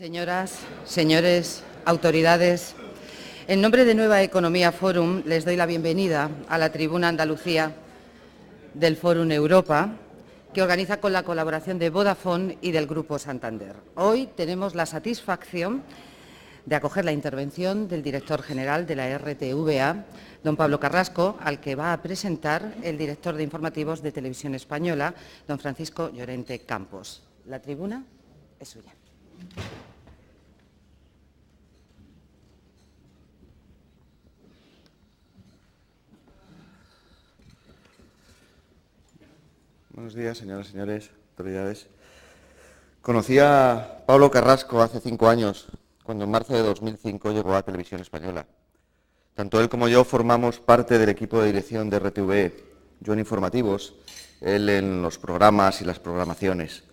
Señoras, señores, autoridades, en nombre de Nueva Economía Forum les doy la bienvenida a la tribuna Andalucía del Forum Europa, que organiza con la colaboración de Vodafone y del Grupo Santander. Hoy tenemos la satisfacción de acoger la intervención del director general de la RTVA, don Pablo Carrasco, al que va a presentar el director de informativos de Televisión Española, don Francisco Llorente Campos. La tribuna es suya. Buenos días, señoras y señores, autoridades. Conocí a Pablo Carrasco hace 5 años, cuando en marzo de 2005 llegó a Televisión Española. Tanto él como yo formamos parte del equipo de dirección de RTV, yo en informativos, él en los programas y las programaciones.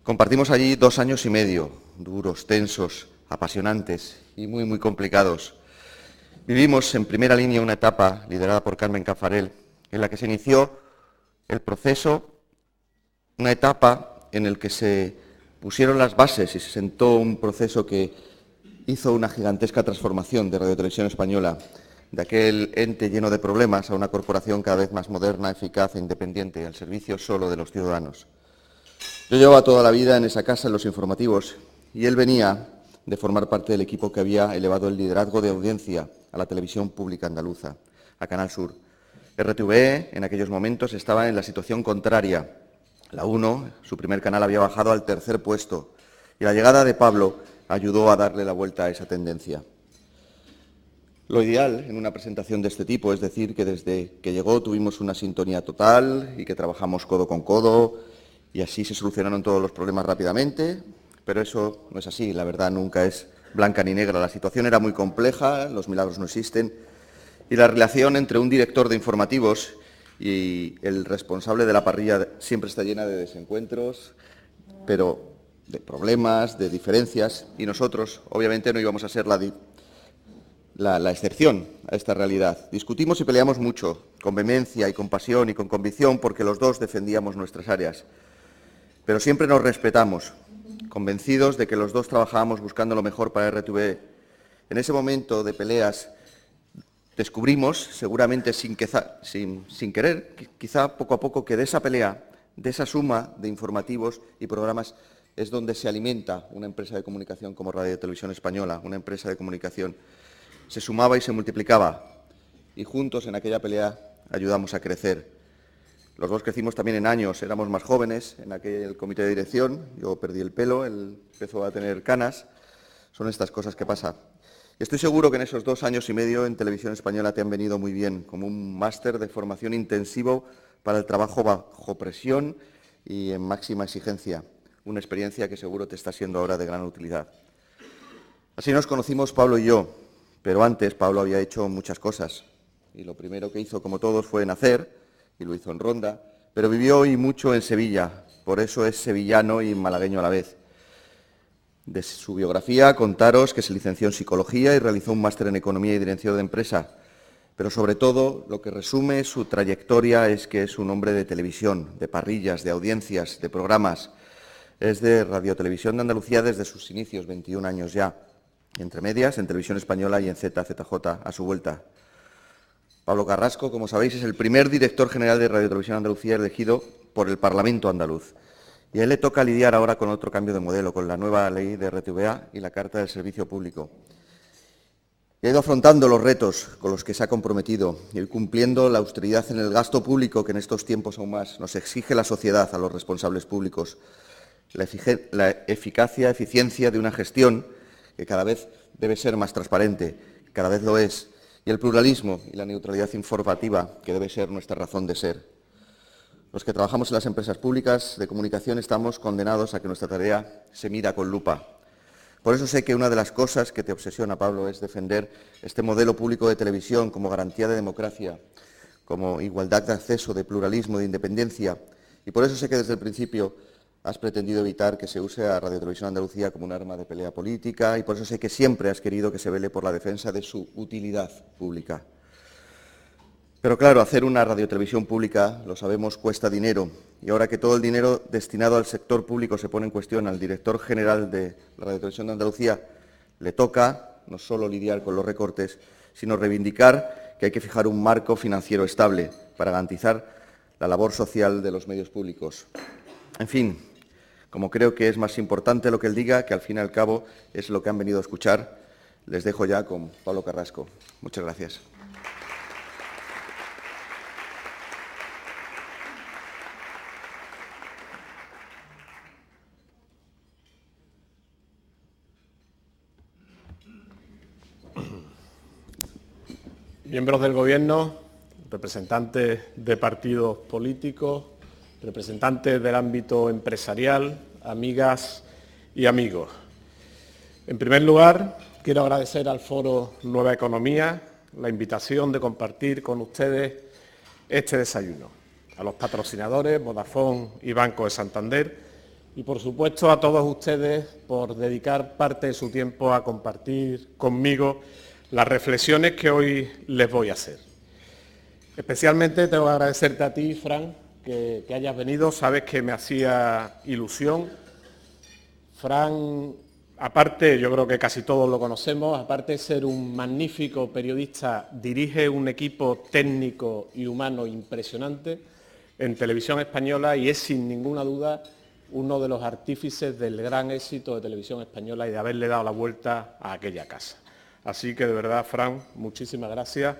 Compartimos allí 2 años y medio, duros, tensos, apasionantes y muy complicados. Vivimos en primera línea una etapa liderada por Carmen Cafarel, en la que se inició el proceso, una etapa en la que se pusieron las bases y se sentó un proceso que hizo una gigantesca transformación de Radio Televisión Española, de aquel ente lleno de problemas a una corporación cada vez más moderna, eficaz e independiente, al servicio solo de los ciudadanos. Yo llevaba toda la vida en esa casa, en los informativos, y él venía de formar parte del equipo que había elevado el liderazgo de audiencia a la televisión pública andaluza, a Canal Sur. RTV en aquellos momentos estaba en la situación contraria. La 1, su primer canal, había bajado al 3er puesto y la llegada de Pablo ayudó a darle la vuelta a esa tendencia. Lo ideal en una presentación de este tipo es decir que desde que llegó tuvimos una sintonía total y que trabajamos codo con codo y así se solucionaron todos los problemas rápidamente, pero eso no es así, la verdad nunca es blanca ni negra. La situación era muy compleja, los milagros no existen. Y la relación entre un director de informativos y el responsable de la parrilla siempre está llena de desencuentros, pero de problemas, de diferencias, y nosotros, obviamente, no íbamos a ser la excepción a esta realidad. Discutimos y peleamos mucho, con vehemencia y con pasión y con convicción, porque los dos defendíamos nuestras áreas. Pero siempre nos respetamos, convencidos de que los dos trabajábamos buscando lo mejor para RTV. En ese momento de peleas, descubrimos, seguramente sin querer, quizá poco a poco, que de esa pelea, de esa suma de informativos y programas, es donde se alimenta una empresa de comunicación como Radio Televisión Española, una empresa de comunicación. Se sumaba y se multiplicaba, y juntos en aquella pelea ayudamos a crecer. Los dos crecimos también en años, éramos más jóvenes en aquel comité de dirección, yo perdí el pelo, él empezó a tener canas, son estas cosas que pasan. Estoy seguro que en esos 2 años y medio en Televisión Española te han venido muy bien, como un máster de formación intensivo para el trabajo bajo presión y en máxima exigencia, una experiencia que seguro te está siendo ahora de gran utilidad. Así nos conocimos Pablo y yo, pero antes Pablo había hecho muchas cosas, y lo primero que hizo, como todos, fue nacer, y lo hizo en Ronda, pero vivió y mucho en Sevilla, por eso es sevillano y malagueño a la vez. De su biografía, contaros que se licenció en Psicología y realizó un máster en Economía y Dirección de Empresa. Pero sobre todo, lo que resume su trayectoria es que es un hombre de televisión, de parrillas, de audiencias, de programas. Es de Radio Televisión de Andalucía desde sus inicios, 21 años ya. Entre medias, en Televisión Española y en ZZJ a su vuelta. Pablo Carrasco, como sabéis, es el primer director general de Radio Televisión Andalucía elegido por el Parlamento andaluz. Y a él le toca lidiar ahora con otro cambio de modelo, con la nueva ley de RTVA y la Carta del Servicio Público. Y ha ido afrontando los retos con los que se ha comprometido, ir cumpliendo la austeridad en el gasto público que en estos tiempos aún más nos exige la sociedad a los responsables públicos, la eficacia, eficiencia de una gestión que cada vez debe ser más transparente, cada vez lo es, y el pluralismo y la neutralidad informativa que debe ser nuestra razón de ser. Los que trabajamos en las empresas públicas de comunicación estamos condenados a que nuestra tarea se mida con lupa. Por eso sé que una de las cosas que te obsesiona, Pablo, es defender este modelo público de televisión como garantía de democracia, como igualdad de acceso, de pluralismo, de independencia. Y por eso sé que desde el principio has pretendido evitar que se use a Radio Televisión Andalucía como un arma de pelea política, y por eso sé que siempre has querido que se vele por la defensa de su utilidad pública. Pero claro, hacer una radiotelevisión pública, lo sabemos, cuesta dinero. Y ahora que todo el dinero destinado al sector público se pone en cuestión, al director general de la Radiotelevisión de Andalucía le toca no solo lidiar con los recortes, sino reivindicar que hay que fijar un marco financiero estable para garantizar la labor social de los medios públicos. En fin, como creo que es más importante lo que él diga, que al fin y al cabo es lo que han venido a escuchar, les dejo ya con Pablo Carrasco. Muchas gracias. Miembros del Gobierno, representantes de partidos políticos, representantes del ámbito empresarial, amigas y amigos. En primer lugar, quiero agradecer al Foro Nueva Economía la invitación de compartir con ustedes este desayuno. A los patrocinadores, Vodafone y Banco de Santander, y por supuesto a todos ustedes por dedicar parte de su tiempo a compartir conmigo las reflexiones que hoy les voy a hacer. Especialmente tengo que agradecerte a ti, Fran, que hayas venido. Sabes que me hacía ilusión. Fran, aparte, yo creo que casi todos lo conocemos, aparte de ser un magnífico periodista, dirige un equipo técnico y humano impresionante en Televisión Española y es sin ninguna duda uno de los artífices del gran éxito de Televisión Española y de haberle dado la vuelta a aquella casa. Así que de verdad, Fran, muchísimas gracias.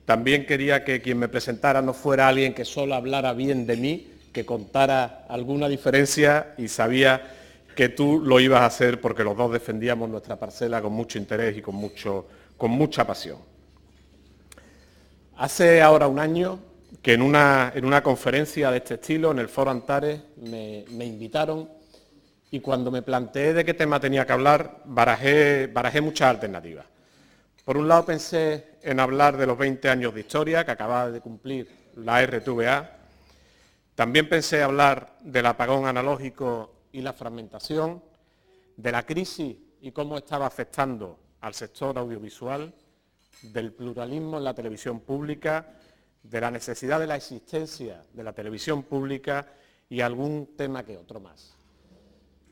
También quería que quien me presentara no fuera alguien que solo hablara bien de mí, que contara alguna diferencia, y sabía que tú lo ibas a hacer porque los dos defendíamos nuestra parcela con mucho interés y con mucha pasión. Hace ahora un año que en una conferencia de este estilo, en el Foro Antares, me invitaron y cuando me planteé de qué tema tenía que hablar, barajé muchas alternativas. Por un lado pensé en hablar de los 20 años de historia que acababa de cumplir la RTVA. También pensé hablar del apagón analógico y la fragmentación, de la crisis y cómo estaba afectando al sector audiovisual, del pluralismo en la televisión pública, de la necesidad de la existencia de la televisión pública y algún tema que otro más.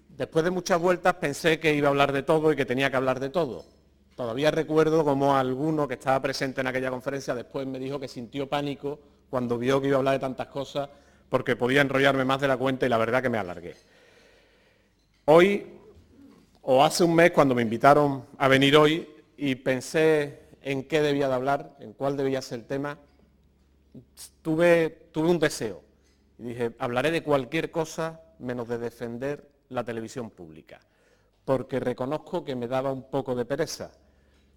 Después de muchas vueltas pensé que iba a hablar de todo y que tenía que hablar de todo. Todavía recuerdo cómo alguno que estaba presente en aquella conferencia después me dijo que sintió pánico cuando vio que iba a hablar de tantas cosas porque podía enrollarme más de la cuenta y la verdad que me alargué. Hoy, o hace un mes cuando me invitaron a venir hoy y pensé en qué debía de hablar, en cuál debía ser el tema, tuve un deseo y dije, hablaré de cualquier cosa menos de defender la televisión pública, porque reconozco que me daba un poco de pereza.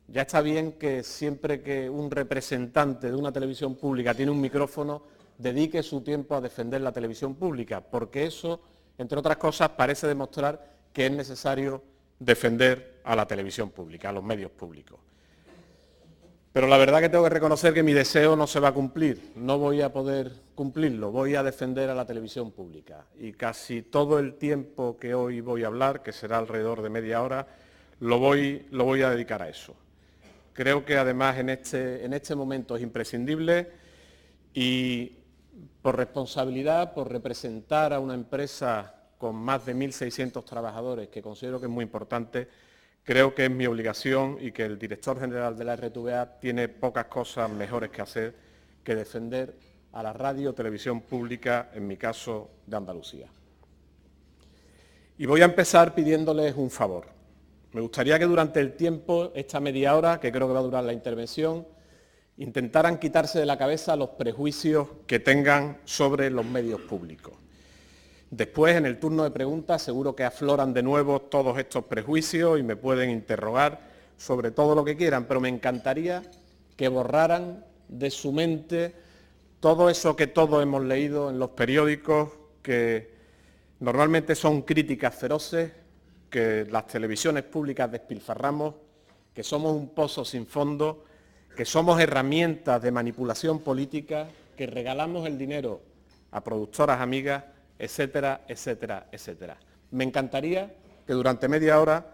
Ya está bien que siempre que un representante de una televisión pública tiene un micrófono, dedique su tiempo a defender la televisión pública, porque eso, entre otras cosas, parece demostrar que es necesario defender a la televisión pública, a los medios públicos. Pero la verdad que tengo que reconocer que mi deseo no se va a cumplir, no voy a poder cumplirlo, voy a defender a la televisión pública. Y casi todo el tiempo que hoy voy a hablar, que será alrededor de media hora, lo voy a dedicar a eso. Creo que además en este momento es imprescindible y por responsabilidad, por representar a una empresa con más de 1.600 trabajadores, que considero que es muy importante, creo que es mi obligación y que el director general de la RTVA tiene pocas cosas mejores que hacer que defender a la radio o televisión pública, en mi caso, de Andalucía. Y voy a empezar pidiéndoles un favor. Me gustaría que durante el tiempo, esta media hora, que creo que va a durar la intervención, intentaran quitarse de la cabeza los prejuicios que tengan sobre los medios públicos. Después, en el turno de preguntas, seguro que afloran de nuevo todos estos prejuicios y me pueden interrogar sobre todo lo que quieran, pero me encantaría que borraran de su mente todo eso que todos hemos leído en los periódicos, que normalmente son críticas feroces, que las televisiones públicas despilfarramos, que somos un pozo sin fondo, que somos herramientas de manipulación política, que regalamos el dinero a productoras amigas, etcétera, etcétera, etcétera. Me encantaría que durante media hora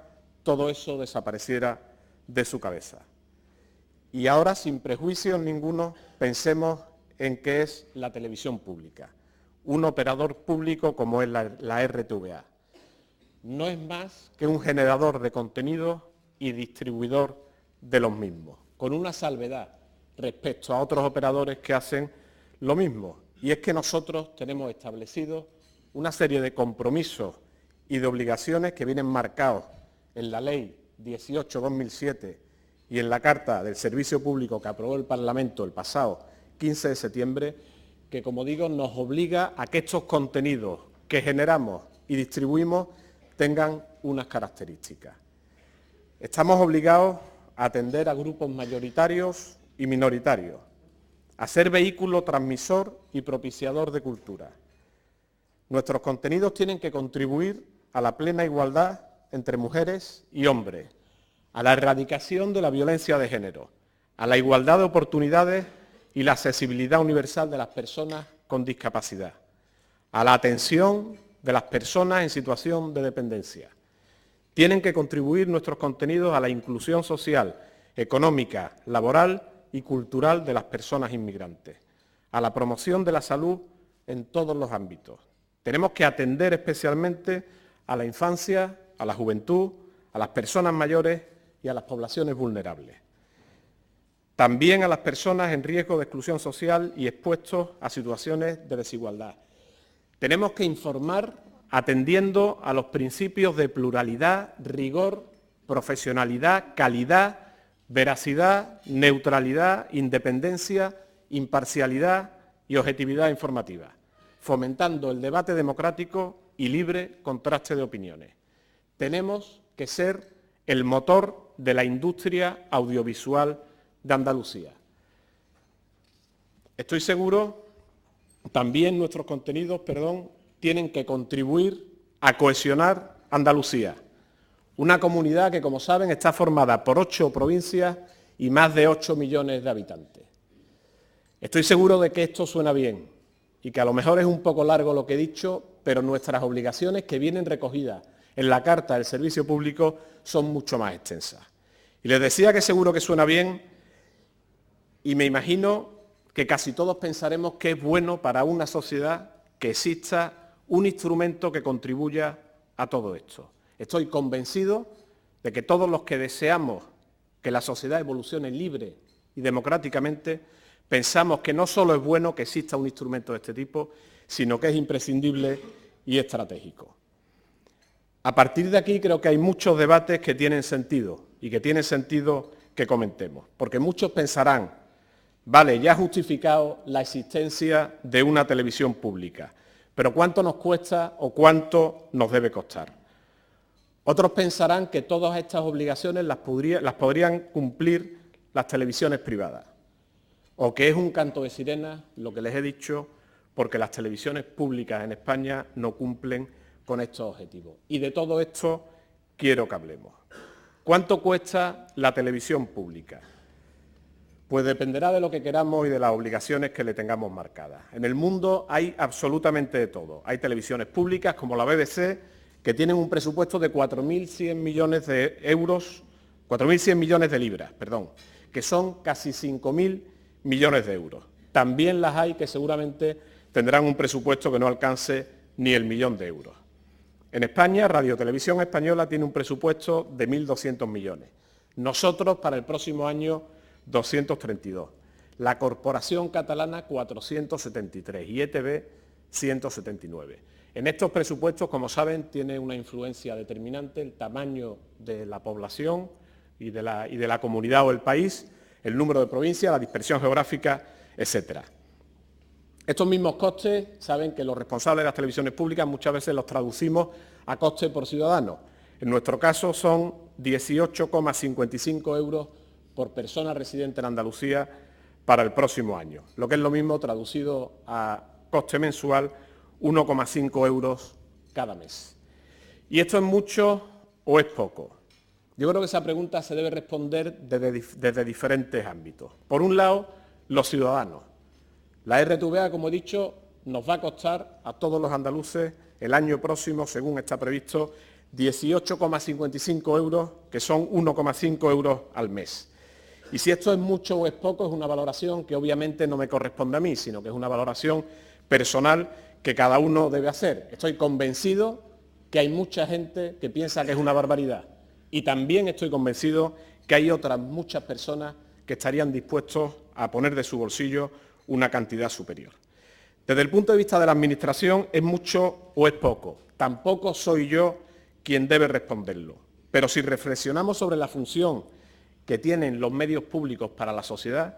todo eso desapareciera de su cabeza. Y ahora, sin prejuicios ninguno, pensemos en qué es la televisión pública. Un operador público como es la RTVA. No es más que un generador de contenidos y distribuidor de los mismos, con una salvedad respecto a otros operadores que hacen lo mismo. Y es que nosotros tenemos establecidos una serie de compromisos y de obligaciones que vienen marcados en la Ley 18/2007 y en la Carta del Servicio Público que aprobó el Parlamento el pasado 15 de septiembre, que, como digo, nos obliga a que estos contenidos que generamos y distribuimos tengan unas características. Estamos obligados a atender a grupos mayoritarios y minoritarios, a ser vehículo transmisor y propiciador de cultura. Nuestros contenidos tienen que contribuir a la plena igualdad entre mujeres y hombres, a la erradicación de la violencia de género, a la igualdad de oportunidades y la accesibilidad universal de las personas con discapacidad, a la atención de las personas en situación de dependencia. Tienen que contribuir nuestros contenidos a la inclusión social, económica, laboral y cultural de las personas inmigrantes, a la promoción de la salud en todos los ámbitos. Tenemos que atender especialmente a la infancia, a la juventud, a las personas mayores y a las poblaciones vulnerables. También a las personas en riesgo de exclusión social y expuestos a situaciones de desigualdad. Tenemos que informar atendiendo a los principios de pluralidad, rigor, profesionalidad, calidad, veracidad, neutralidad, independencia, imparcialidad y objetividad informativa, fomentando el debate democrático y libre contraste de opiniones. Tenemos que ser el motor de la industria audiovisual de Andalucía. Estoy seguro, también nuestros contenidos, tienen que contribuir a cohesionar Andalucía, una comunidad que, como saben, está formada por 8 provincias y más de 8 millones de habitantes. Estoy seguro de que esto suena bien y que a lo mejor es un poco largo lo que he dicho, pero nuestras obligaciones que vienen recogidas en la Carta del Servicio Público son mucho más extensas. Y les decía que seguro que suena bien y me imagino que casi todos pensaremos que es bueno para una sociedad que exista un instrumento que contribuya a todo esto. Estoy convencido de que todos los que deseamos que la sociedad evolucione libre y democráticamente pensamos que no solo es bueno que exista un instrumento de este tipo, sino que es imprescindible y estratégico. A partir de aquí creo que hay muchos debates que tienen sentido y que tiene sentido que comentemos, porque muchos pensarán, vale, ya ha justificado la existencia de una televisión pública, pero ¿cuánto nos cuesta o cuánto nos debe costar? Otros pensarán que todas estas obligaciones las podrían cumplir las televisiones privadas, o que es un canto de sirena lo que les he dicho, porque las televisiones públicas en España no cumplen con estos objetivos. Y de todo esto quiero que hablemos. ¿Cuánto cuesta la televisión pública? Pues dependerá de lo que queramos y de las obligaciones que le tengamos marcadas. En el mundo hay absolutamente de todo. Hay televisiones públicas como la BBC, que tienen un presupuesto de 4.100 millones de euros, 4.100 millones de libras, que son casi 5.000 millones de euros. También las hay que seguramente tendrán un presupuesto que no alcance ni el 1.000.000 de euros. En España, Radio Televisión Española tiene un presupuesto de 1.200 millones. Nosotros, para el próximo año, 232. La Corporación Catalana, 473 y ETV, 179. En estos presupuestos, como saben, tiene una influencia determinante el tamaño de la población y de la comunidad o el país, el número de provincias, la dispersión geográfica, etcétera. Estos mismos costes, saben que los responsables de las televisiones públicas muchas veces los traducimos a coste por ciudadano. En nuestro caso son 18,55 euros por persona residente en Andalucía para el próximo año, lo que es lo mismo traducido a coste mensual, 1,5 euros cada mes. ¿Y esto es mucho o es poco? Yo creo que esa pregunta se debe responder desde diferentes ámbitos. Por un lado, los ciudadanos. La RTVA, como he dicho, nos va a costar a todos los andaluces el año próximo, según está previsto, 18,55 euros, que son 1,5 euros al mes. Y si esto es mucho o es poco, es una valoración que obviamente no me corresponde a mí, sino que es una valoración personal que cada uno debe hacer. Estoy convencido que hay mucha gente que piensa que es una barbaridad y también estoy convencido que hay otras muchas personas que estarían dispuestos a poner de su bolsillo una cantidad superior. Desde el punto de vista de la Administración, ¿es mucho o es poco? Tampoco soy yo quien debe responderlo, pero si reflexionamos sobre la función que tienen los medios públicos para la sociedad,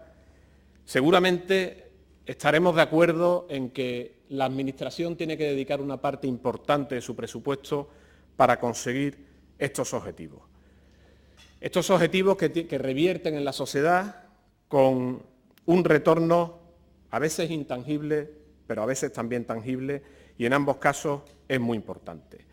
seguramente estaremos de acuerdo en que la Administración tiene que dedicar una parte importante de su presupuesto para conseguir estos objetivos. Estos objetivos que revierten en la sociedad con un retorno a veces intangible, pero a veces también tangible, y en ambos casos es muy importante.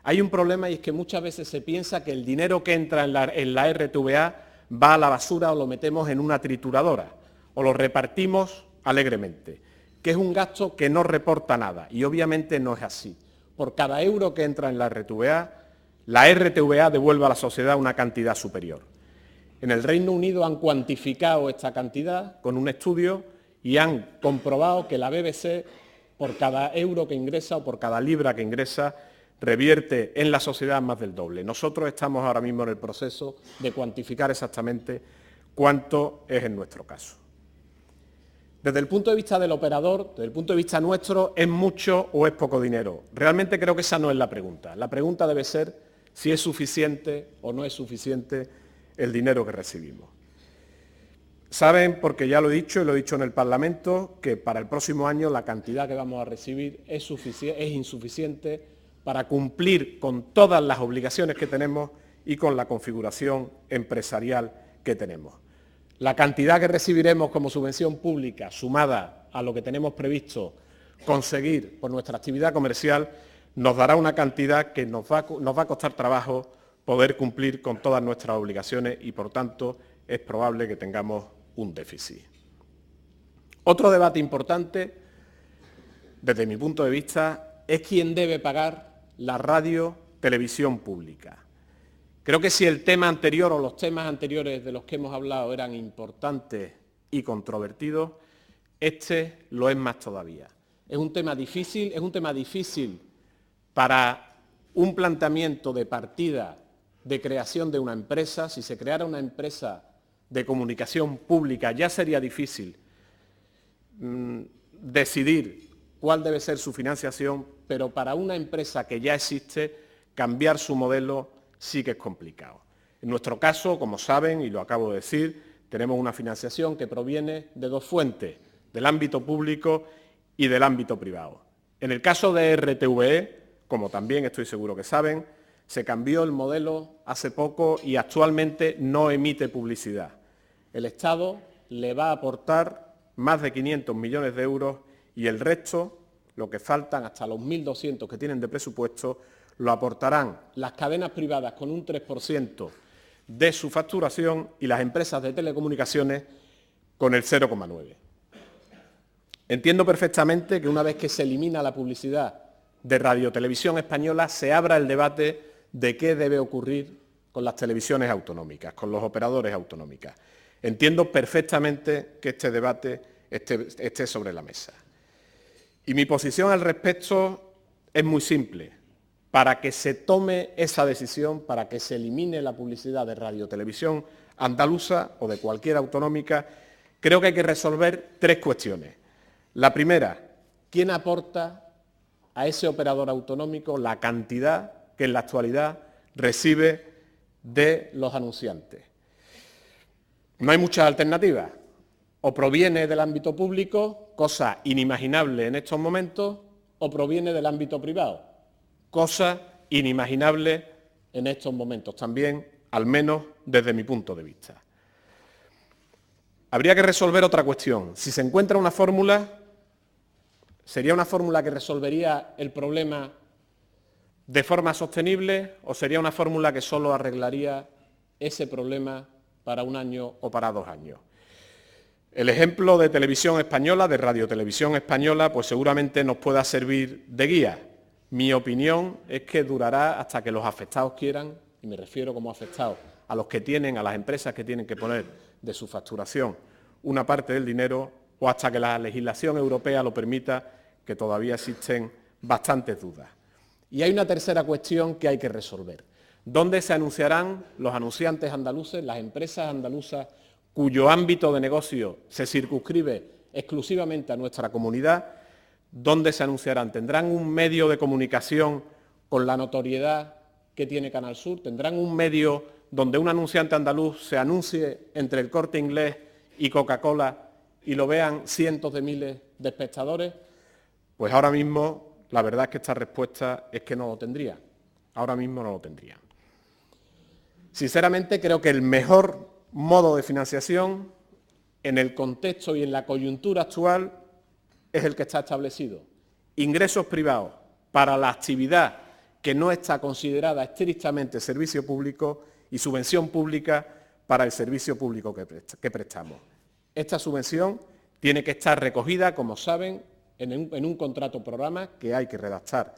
Hay un problema y es que muchas veces se piensa que el dinero que entra en la RTVA va a la basura o lo metemos en una trituradora o lo repartimos alegremente, que es un gasto que no reporta nada y obviamente no es así. Por cada euro que entra en la RTVA devuelve a la sociedad una cantidad superior. En el Reino Unido han cuantificado esta cantidad con un estudio y han comprobado que la BBC, por cada euro que ingresa o por cada libra que ingresa, revierte en la sociedad más del doble. Nosotros estamos ahora mismo en el proceso de cuantificar exactamente cuánto es en nuestro caso. Desde el punto de vista del operador, desde el punto de vista nuestro, ¿es mucho o es poco dinero? Realmente creo que esa no es la pregunta. La pregunta debe ser si es suficiente o no es suficiente el dinero que recibimos. Saben, porque ya lo he dicho y lo he dicho en el Parlamento, que para el próximo año la cantidad que vamos a recibir es insuficiente para cumplir con todas las obligaciones que tenemos y con la configuración empresarial que tenemos. La cantidad que recibiremos como subvención pública, sumada a lo que tenemos previsto conseguir por nuestra actividad comercial, nos dará una cantidad que nos va a costar trabajo poder cumplir con todas nuestras obligaciones y, por tanto, es probable que tengamos un déficit. Otro debate importante, desde mi punto de vista, es quién debe pagar la radio-televisión pública. Creo que si el tema anterior o los temas anteriores de los que hemos hablado eran importantes y controvertidos, este lo es más todavía. Es un tema difícil para un planteamiento de partida de creación de una empresa. Si se creara una empresa de comunicación pública ya sería difícil decidir cuál debe ser su financiación, pero para una empresa que ya existe, cambiar su modelo sí que es complicado. En nuestro caso, como saben, y lo acabo de decir, tenemos una financiación que proviene de dos fuentes, del ámbito público y del ámbito privado. En el caso de RTVE, como también estoy seguro que saben, se cambió el modelo hace poco y actualmente no emite publicidad. El Estado le va a aportar más de 500 millones de euros y el resto, lo que faltan hasta los 1.200 que tienen de presupuesto, lo aportarán las cadenas privadas con un 3% de su facturación y las empresas de telecomunicaciones con el 0,9%. Entiendo perfectamente que una vez que se elimina la publicidad de Radio Televisión Española se abra el debate de qué debe ocurrir con las televisiones autonómicas, con los operadores autonómicas. Entiendo perfectamente que este debate esté sobre la mesa. Y mi posición al respecto es muy simple. Para que se tome esa decisión, para que se elimine la publicidad de Radio Televisión andaluza o de cualquier autonómica, creo que hay que resolver tres cuestiones. La primera, ¿quién aporta a ese operador autonómico la cantidad que en la actualidad recibe de los anunciantes? No hay muchas alternativas. O proviene del ámbito público, cosa inimaginable en estos momentos, o proviene del ámbito privado, cosa inimaginable en estos momentos también, al menos desde mi punto de vista. Habría que resolver otra cuestión. Si se encuentra una fórmula, ¿sería una fórmula que resolvería el problema de forma sostenible o sería una fórmula que solo arreglaría ese problema para un año o para 2 años? El ejemplo de Televisión Española, de Radio Televisión Española, pues seguramente nos pueda servir de guía. Mi opinión es que durará hasta que los afectados quieran, y me refiero como afectados a los que tienen, a las empresas que tienen que poner de su facturación una parte del dinero, o hasta que la legislación europea lo permita, que todavía existen bastantes dudas. Y hay una tercera cuestión que hay que resolver. ¿Dónde se anunciarán los anunciantes andaluces, las empresas andaluzas cuyo ámbito de negocio se circunscribe exclusivamente a nuestra comunidad? ¿Dónde se anunciarán? ¿Tendrán un medio de comunicación con la notoriedad que tiene Canal Sur? ¿Tendrán un medio donde un anunciante andaluz se anuncie entre el Corte Inglés y Coca-Cola y lo vean cientos de miles de espectadores? Pues ahora mismo la verdad es que esta respuesta es que no lo tendría. Ahora mismo no lo tendría. Sinceramente creo que el mejor modo de financiación en el contexto y en la coyuntura actual es el que está establecido. Ingresos privados para la actividad que no está considerada estrictamente servicio público y subvención pública para el servicio público que prestamos. Esta subvención tiene que estar recogida, como saben, en un contrato programa que hay que redactar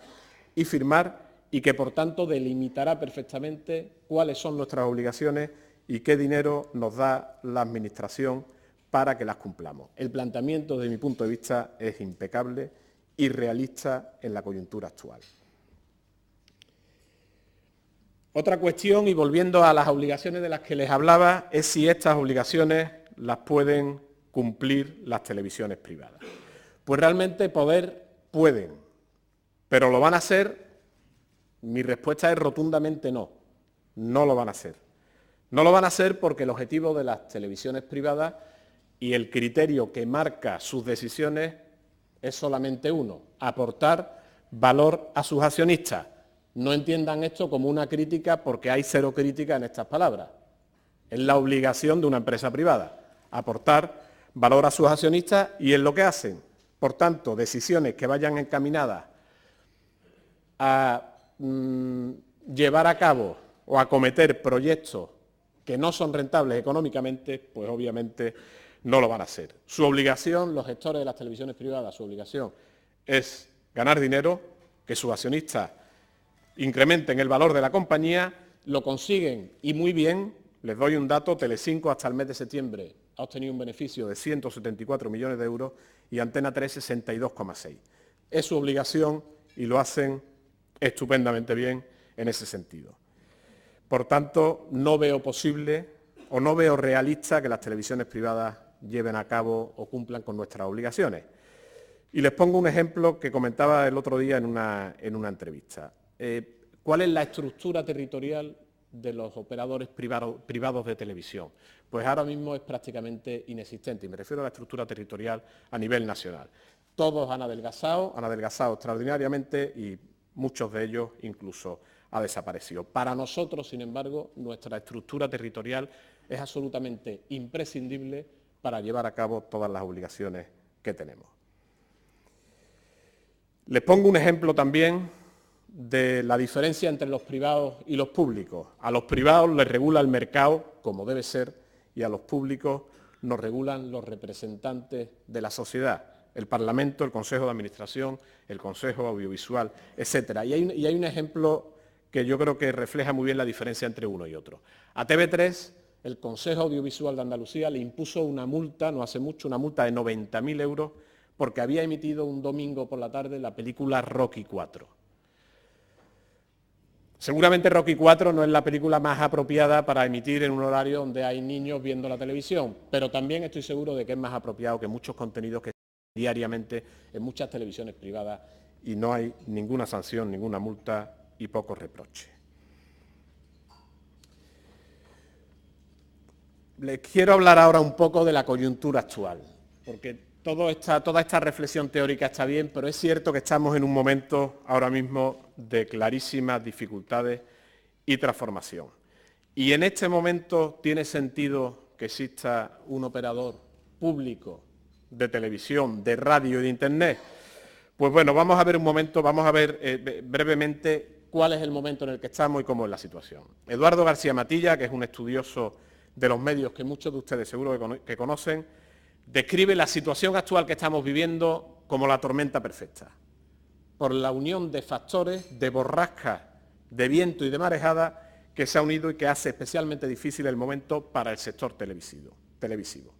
y firmar y que, por tanto, delimitará perfectamente cuáles son nuestras obligaciones y qué dinero nos da la Administración para que las cumplamos. El planteamiento, desde mi punto de vista, es impecable y realista en la coyuntura actual. Otra cuestión, y volviendo a las obligaciones de las que les hablaba, es si estas obligaciones las pueden cumplir las televisiones privadas. Pues realmente poder pueden, pero ¿lo van a hacer? Mi respuesta es rotundamente no, no lo van a hacer. No lo van a hacer porque el objetivo de las televisiones privadas y el criterio que marca sus decisiones es solamente uno: aportar valor a sus accionistas. No entiendan esto como una crítica, porque hay cero crítica en estas palabras. Es la obligación de una empresa privada, aportar valor a sus accionistas, y es lo que hacen. Por tanto, decisiones que vayan encaminadas a llevar a cabo o a acometer proyectos que no son rentables económicamente, pues obviamente no lo van a hacer. Su obligación, los gestores de las televisiones privadas, su obligación es ganar dinero, que sus accionistas incrementen el valor de la compañía. Lo consiguen y muy bien. Les doy un dato: Telecinco hasta el mes de septiembre ha obtenido un beneficio de 174 millones de euros y Antena 3 62,6. Es su obligación y lo hacen estupendamente bien en ese sentido. Por tanto, no veo posible o no veo realista que las televisiones privadas lleven a cabo o cumplan con nuestras obligaciones. Y les pongo un ejemplo que comentaba el otro día en una entrevista. ¿Cuál es la estructura territorial de los operadores privados de televisión? Pues ahora mismo es prácticamente inexistente, y me refiero a la estructura territorial a nivel nacional. Todos han adelgazado extraordinariamente, y muchos de ellos incluso ha desaparecido. Para nosotros, sin embargo, nuestra estructura territorial es absolutamente imprescindible para llevar a cabo todas las obligaciones que tenemos. Les pongo un ejemplo también de la diferencia entre los privados y los públicos. A los privados les regula el mercado, como debe ser, y a los públicos nos regulan los representantes de la sociedad: el Parlamento, el Consejo de Administración, el Consejo Audiovisual, etcétera. Y hay un ejemplo que yo creo que refleja muy bien la diferencia entre uno y otro. A TV3, el Consejo Audiovisual de Andalucía le impuso una multa, no hace mucho, una multa de 90.000 euros, porque había emitido un domingo por la tarde la película Rocky IV. Seguramente Rocky IV no es la película más apropiada para emitir en un horario donde hay niños viendo la televisión, pero también estoy seguro de que es más apropiado que muchos contenidos que diariamente en muchas televisiones privadas, y no hay ninguna sanción, ninguna multa y poco reproche. Les quiero hablar ahora un poco de la coyuntura actual, porque toda esta reflexión teórica está bien, pero es cierto que estamos en un momento ahora mismo de clarísimas dificultades y transformación. Y en este momento tiene sentido que exista un operador público de televisión, de radio y de Internet. Pues bueno, vamos a ver brevemente cuál es el momento en el que estamos y cómo es la situación. Eduardo García Matilla, que es un estudioso de los medios que muchos de ustedes seguro que conocen, describe la situación actual que estamos viviendo como la tormenta perfecta, por la unión de factores, de borrascas, de viento y de marejada, que se ha unido y que hace especialmente difícil el momento para el sector televisivo. televisivo.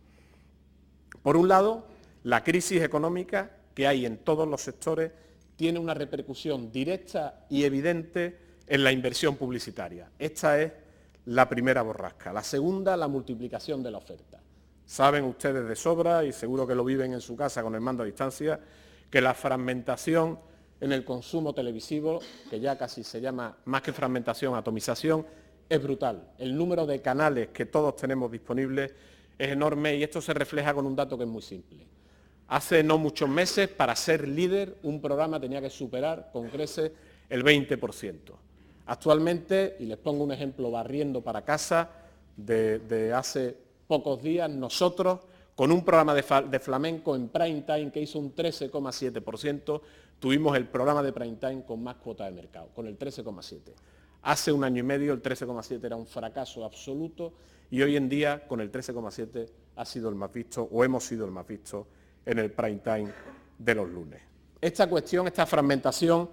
Por un lado, la crisis económica que hay en todos los sectores tiene una repercusión directa y evidente en la inversión publicitaria. Esta es la primera borrasca. La segunda, la multiplicación de la oferta. Saben ustedes de sobra, y seguro que lo viven en su casa con el mando a distancia, que la fragmentación en el consumo televisivo, que ya casi se llama más que fragmentación, atomización, es brutal. El número de canales que todos tenemos disponibles es enorme y esto se refleja con un dato que es muy simple. Hace no muchos meses, para ser líder, un programa tenía que superar con creces el 20%. Actualmente, y les pongo un ejemplo barriendo para casa, de hace pocos días, nosotros, con un programa de flamenco en prime time que hizo un 13,7%, tuvimos el programa de prime time con más cuota de mercado, con el 13,7%. Hace un año y medio el 13,7 era un fracaso absoluto y hoy en día con el 13,7 ha sido el más visto o hemos sido el más visto en el prime time de los lunes. Esta cuestión, esta fragmentación,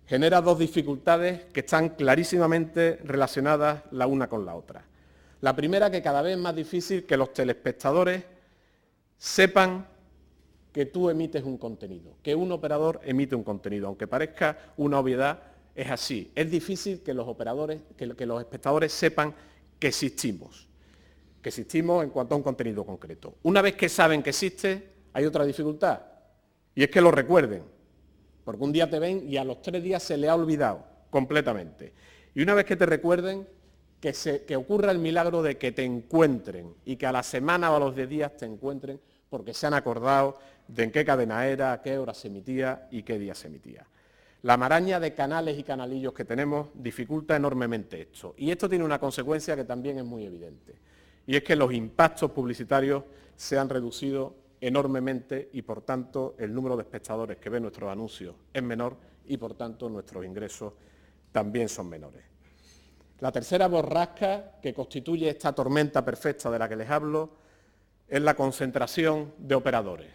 genera dos dificultades que están clarísimamente relacionadas la una con la otra. La primera, que cada vez es más difícil que los telespectadores sepan que tú emites un contenido, que un operador emite un contenido, aunque parezca una obviedad. Es así, es difícil que los espectadores sepan que existimos en cuanto a un contenido concreto. Una vez que saben que existe, hay otra dificultad, y es que lo recuerden, porque un día te ven y a los 3 días se le ha olvidado completamente. Y una vez que te recuerden, que ocurra el milagro de que te encuentren y que a la semana o a los 10 días te encuentren porque se han acordado de en qué cadena era, a qué hora se emitía y qué día se emitía. La maraña de canales y canalillos que tenemos dificulta enormemente esto. Y esto tiene una consecuencia que también es muy evidente. Y es que los impactos publicitarios se han reducido enormemente y, por tanto, el número de espectadores que ven nuestros anuncios es menor y, por tanto, nuestros ingresos también son menores. La tercera borrasca que constituye esta tormenta perfecta de la que les hablo es la concentración de operadores.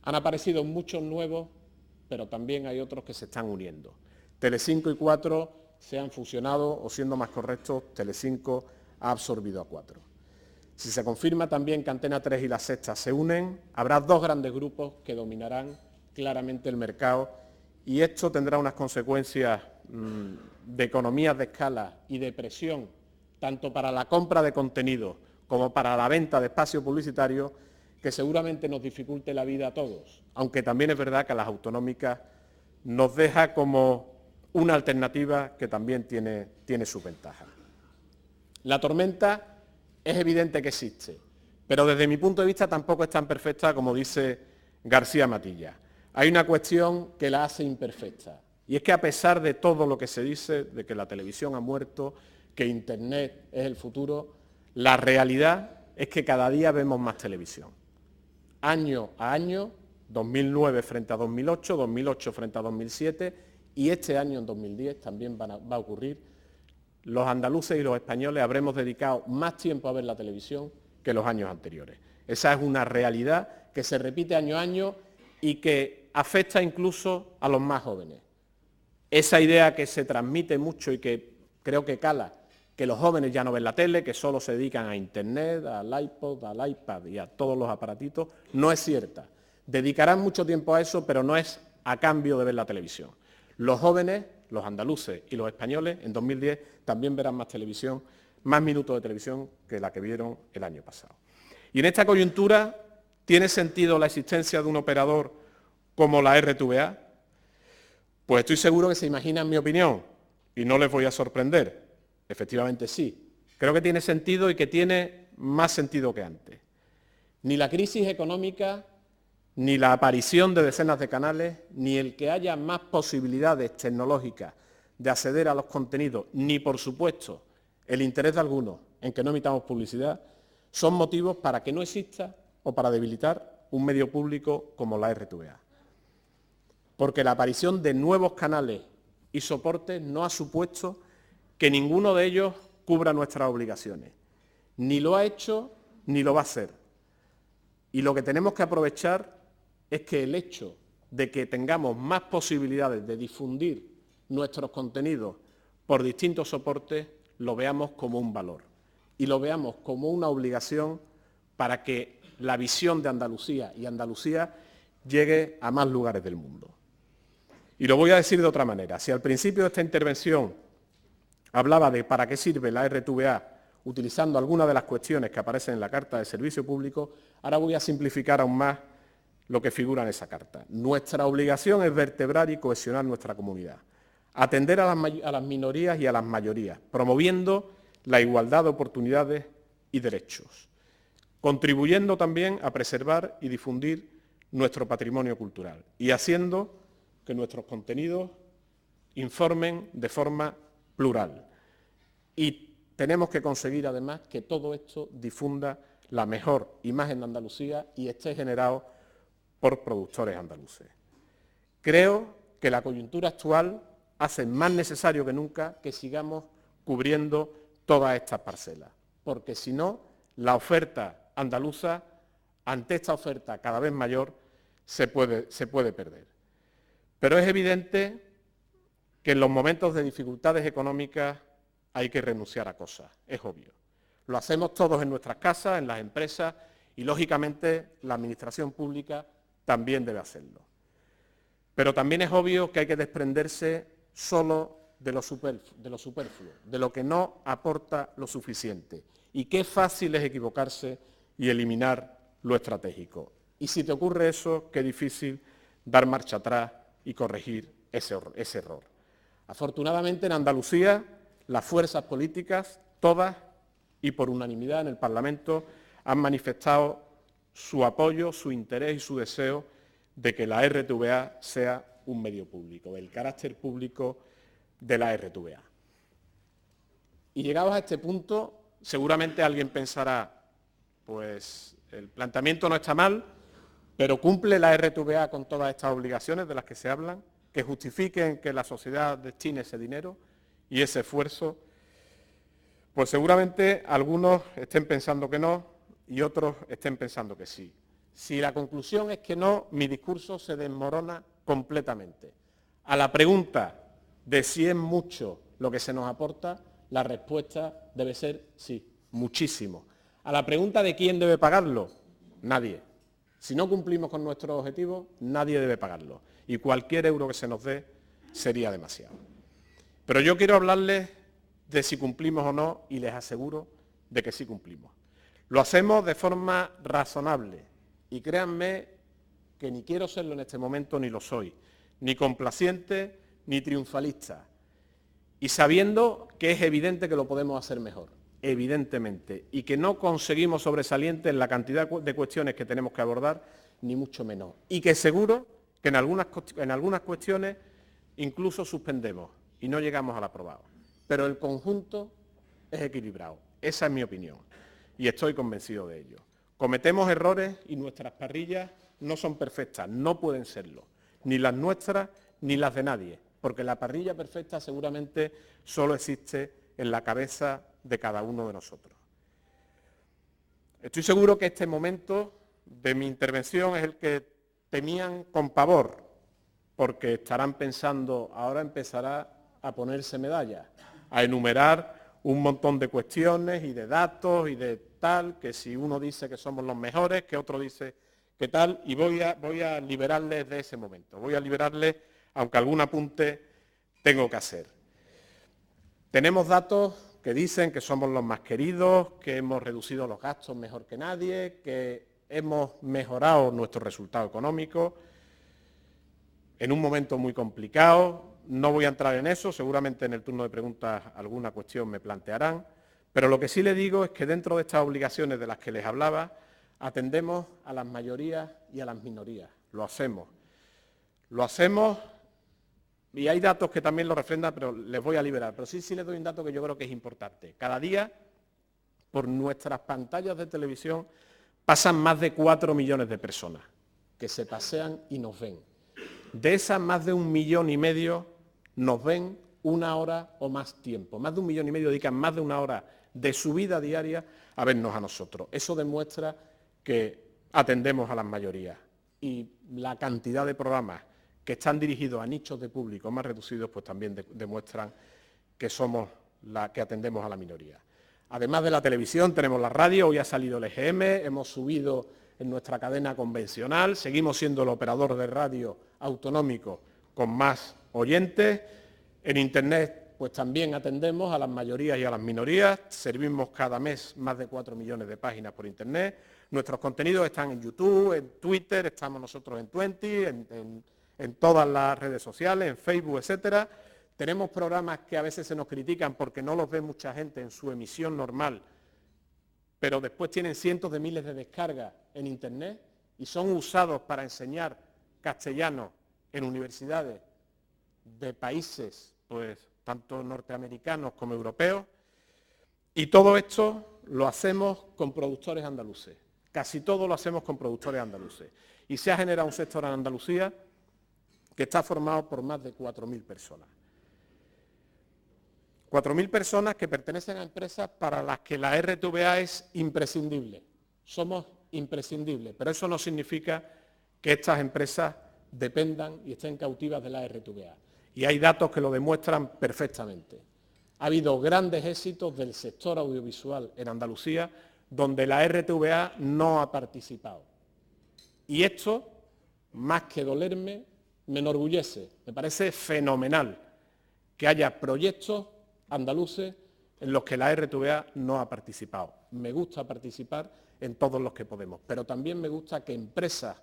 Han aparecido muchos nuevos, pero también hay otros que se están uniendo. Telecinco y 4 se han fusionado, o siendo más correctos, Telecinco ha absorbido a 4. Si se confirma también que Antena 3 y La Sexta se unen, habrá 2 grandes grupos que dominarán claramente el mercado y esto tendrá unas consecuencias de economías de escala y de presión, tanto para la compra de contenido como para la venta de espacio publicitario, que seguramente nos dificulte la vida a todos, aunque también es verdad que a las autonómicas nos deja como una alternativa que también tiene sus ventajas. La tormenta es evidente que existe, pero desde mi punto de vista tampoco es tan perfecta como dice García Matilla. Hay una cuestión que la hace imperfecta, y es que a pesar de todo lo que se dice, de que la televisión ha muerto, que Internet es el futuro, la realidad es que cada día vemos más televisión. Año a año, 2009 frente a 2008, 2008 frente a 2007 y este año, en 2010, también va a ocurrir. Los andaluces y los españoles habremos dedicado más tiempo a ver la televisión que los años anteriores. Esa es una realidad que se repite año a año y que afecta incluso a los más jóvenes. Esa idea que se transmite mucho y que creo que cala, que los jóvenes ya no ven la tele, que solo se dedican a Internet, al iPod, al iPad y a todos los aparatitos, no es cierta. Dedicarán mucho tiempo a eso, pero no es a cambio de ver la televisión. Los jóvenes, los andaluces y los españoles, en 2010 también verán más televisión, más minutos de televisión que la que vieron el año pasado. Y en esta coyuntura, ¿tiene sentido la existencia de un operador como la RTVA? Pues estoy seguro que se imaginan mi opinión y no les voy a sorprender. Efectivamente sí. Creo que tiene sentido y que tiene más sentido que antes. Ni la crisis económica, ni la aparición de decenas de canales, ni el que haya más posibilidades tecnológicas de acceder a los contenidos, ni por supuesto el interés de algunos en que no emitamos publicidad, son motivos para que no exista o para debilitar un medio público como la RTVA. Porque la aparición de nuevos canales y soportes no ha supuesto que ninguno de ellos cubra nuestras obligaciones. Ni lo ha hecho, ni lo va a hacer. Y lo que tenemos que aprovechar es que el hecho de que tengamos más posibilidades de difundir nuestros contenidos por distintos soportes, lo veamos como un valor y lo veamos como una obligación para que la visión de Andalucía y Andalucía llegue a más lugares del mundo. Y lo voy a decir de otra manera. Si al principio de esta intervención hablaba de para qué sirve la RTVA, utilizando algunas de las cuestiones que aparecen en la Carta de Servicio Público, ahora voy a simplificar aún más lo que figura en esa carta. Nuestra obligación es vertebrar y cohesionar nuestra comunidad, atender a las minorías y a las mayorías, promoviendo la igualdad de oportunidades y derechos, contribuyendo también a preservar y difundir nuestro patrimonio cultural y haciendo que nuestros contenidos informen de forma plural. Y tenemos que conseguir además que todo esto difunda la mejor imagen de Andalucía y esté generado por productores andaluces. Creo que la coyuntura actual hace más necesario que nunca que sigamos cubriendo todas estas parcelas, porque si no, la oferta andaluza, ante esta oferta cada vez mayor, se puede perder. Pero es evidente que en los momentos de dificultades económicas hay que renunciar a cosas, es obvio. Lo hacemos todos en nuestras casas, en las empresas y, lógicamente, la administración pública también debe hacerlo. Pero también es obvio que hay que desprenderse solo de lo superfluo, de lo que no aporta lo suficiente. Y qué fácil es equivocarse y eliminar lo estratégico. Y si te ocurre eso, qué difícil dar marcha atrás y corregir ese error. Afortunadamente en Andalucía las fuerzas políticas, todas y por unanimidad en el Parlamento, han manifestado su apoyo, su interés y su deseo de que la RTVA sea un medio público, el carácter público de la RTVA. Y llegados a este punto, seguramente alguien pensará, pues el planteamiento no está mal, pero ¿cumple la RTVA con todas estas obligaciones de las que se hablan, que justifiquen que la sociedad destine ese dinero y ese esfuerzo? Pues seguramente algunos estén pensando que no y otros estén pensando que sí. Si la conclusión es que no, mi discurso se desmorona completamente. A la pregunta de si es mucho lo que se nos aporta, la respuesta debe ser sí, muchísimo. A la pregunta de quién debe pagarlo, nadie. Si no cumplimos con nuestros objetivos, nadie debe pagarlo. Y cualquier euro que se nos dé sería demasiado. Pero yo quiero hablarles de si cumplimos o no y les aseguro de que sí cumplimos. Lo hacemos de forma razonable y créanme que ni quiero serlo en este momento ni lo soy, ni complaciente ni triunfalista, y sabiendo que es evidente que lo podemos hacer mejor, evidentemente, y que no conseguimos sobresalientes en la cantidad de cuestiones que tenemos que abordar, ni mucho menos, y que seguro que en algunas cuestiones incluso suspendemos y no llegamos al aprobado, pero el conjunto es equilibrado, esa es mi opinión, y estoy convencido de ello. Cometemos errores y nuestras parrillas no son perfectas, no pueden serlo, ni las nuestras ni las de nadie, porque la parrilla perfecta seguramente solo existe en la cabeza de cada uno de nosotros. Estoy seguro que este momento de mi intervención es el que temían con pavor, porque estarán pensando, ahora empezará a ponerse medallas, a enumerar un montón de cuestiones y de datos y de tal, que si uno dice que somos los mejores, que otro dice que tal, y voy a liberarles de ese momento, voy a liberarles, aunque algún apunte tengo que hacer. Tenemos datos que dicen que somos los más queridos, que hemos reducido los gastos mejor que nadie, que hemos mejorado nuestro resultado económico en un momento muy complicado. No voy a entrar en eso, seguramente en el turno de preguntas alguna cuestión me plantearán, pero lo que sí le digo es que dentro de estas obligaciones de las que les hablaba, atendemos a las mayorías y a las minorías. Lo hacemos. Y hay datos que también lo refrendan, pero les voy a liberar. Pero sí les doy un dato que yo creo que es importante. Cada día, por nuestras pantallas de televisión, pasan más de 4 millones de personas que se pasean y nos ven. De esas, más de 1,5 millones nos ven 1 hora o más tiempo. Más de 1,5 millones dedican más de 1 hora de su vida diaria a vernos a nosotros. Eso demuestra que atendemos a las mayorías. Y la cantidad de programas que están dirigidos a nichos de público más reducidos, pues también demuestran que somos que atendemos a la minoría. Además de la televisión tenemos la radio, hoy ha salido el EGM, hemos subido en nuestra cadena convencional, seguimos siendo el operador de radio autonómico con más oyentes. En Internet pues también atendemos a las mayorías y a las minorías, servimos cada mes más de 4 millones de páginas por Internet. Nuestros contenidos están en YouTube, en Twitter, estamos nosotros en Twenty, en todas las redes sociales, en Facebook, etcétera. Tenemos programas que a veces se nos critican porque no los ve mucha gente en su emisión normal, pero después tienen cientos de miles de descargas en Internet y son usados para enseñar castellano en universidades de países, pues, tanto norteamericanos como europeos. Y todo esto lo hacemos con productores andaluces. Casi todo lo hacemos con productores andaluces. Y se ha generado un sector en Andalucía que está formado por más de 4.000 personas. 4.000 personas que pertenecen a empresas para las que la RTVA es imprescindible. Somos imprescindibles, pero eso no significa que estas empresas dependan y estén cautivas de la RTVA. Y hay datos que lo demuestran perfectamente. Ha habido grandes éxitos del sector audiovisual en Andalucía donde la RTVA no ha participado. Y esto, más que dolerme, me enorgullece. Me parece fenomenal que haya proyectos andaluces en los que la RTVA no ha participado. Me gusta participar en todos los que podemos, pero también me gusta que empresas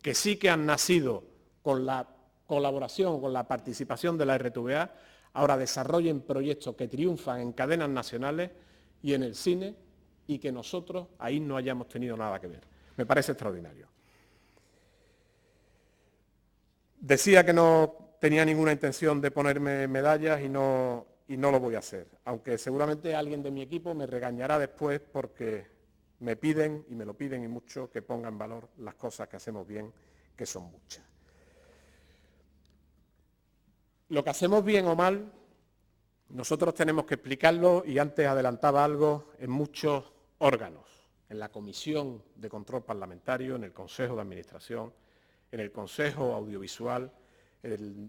que sí que han nacido con la colaboración, con la participación de la RTVA, ahora desarrollen proyectos que triunfan en cadenas nacionales y en el cine y que nosotros ahí no hayamos tenido nada que ver. Me parece extraordinario. Decía que no tenía ninguna intención de ponerme medallas y no lo voy a hacer, aunque seguramente alguien de mi equipo me regañará después porque me piden, y me lo piden y mucho, que ponga en valor las cosas que hacemos bien, que son muchas. Lo que hacemos bien o mal, nosotros tenemos que explicarlo, y antes adelantaba algo, en muchos órganos, en la Comisión de Control Parlamentario, en el Consejo de Administración, en el Consejo Audiovisual,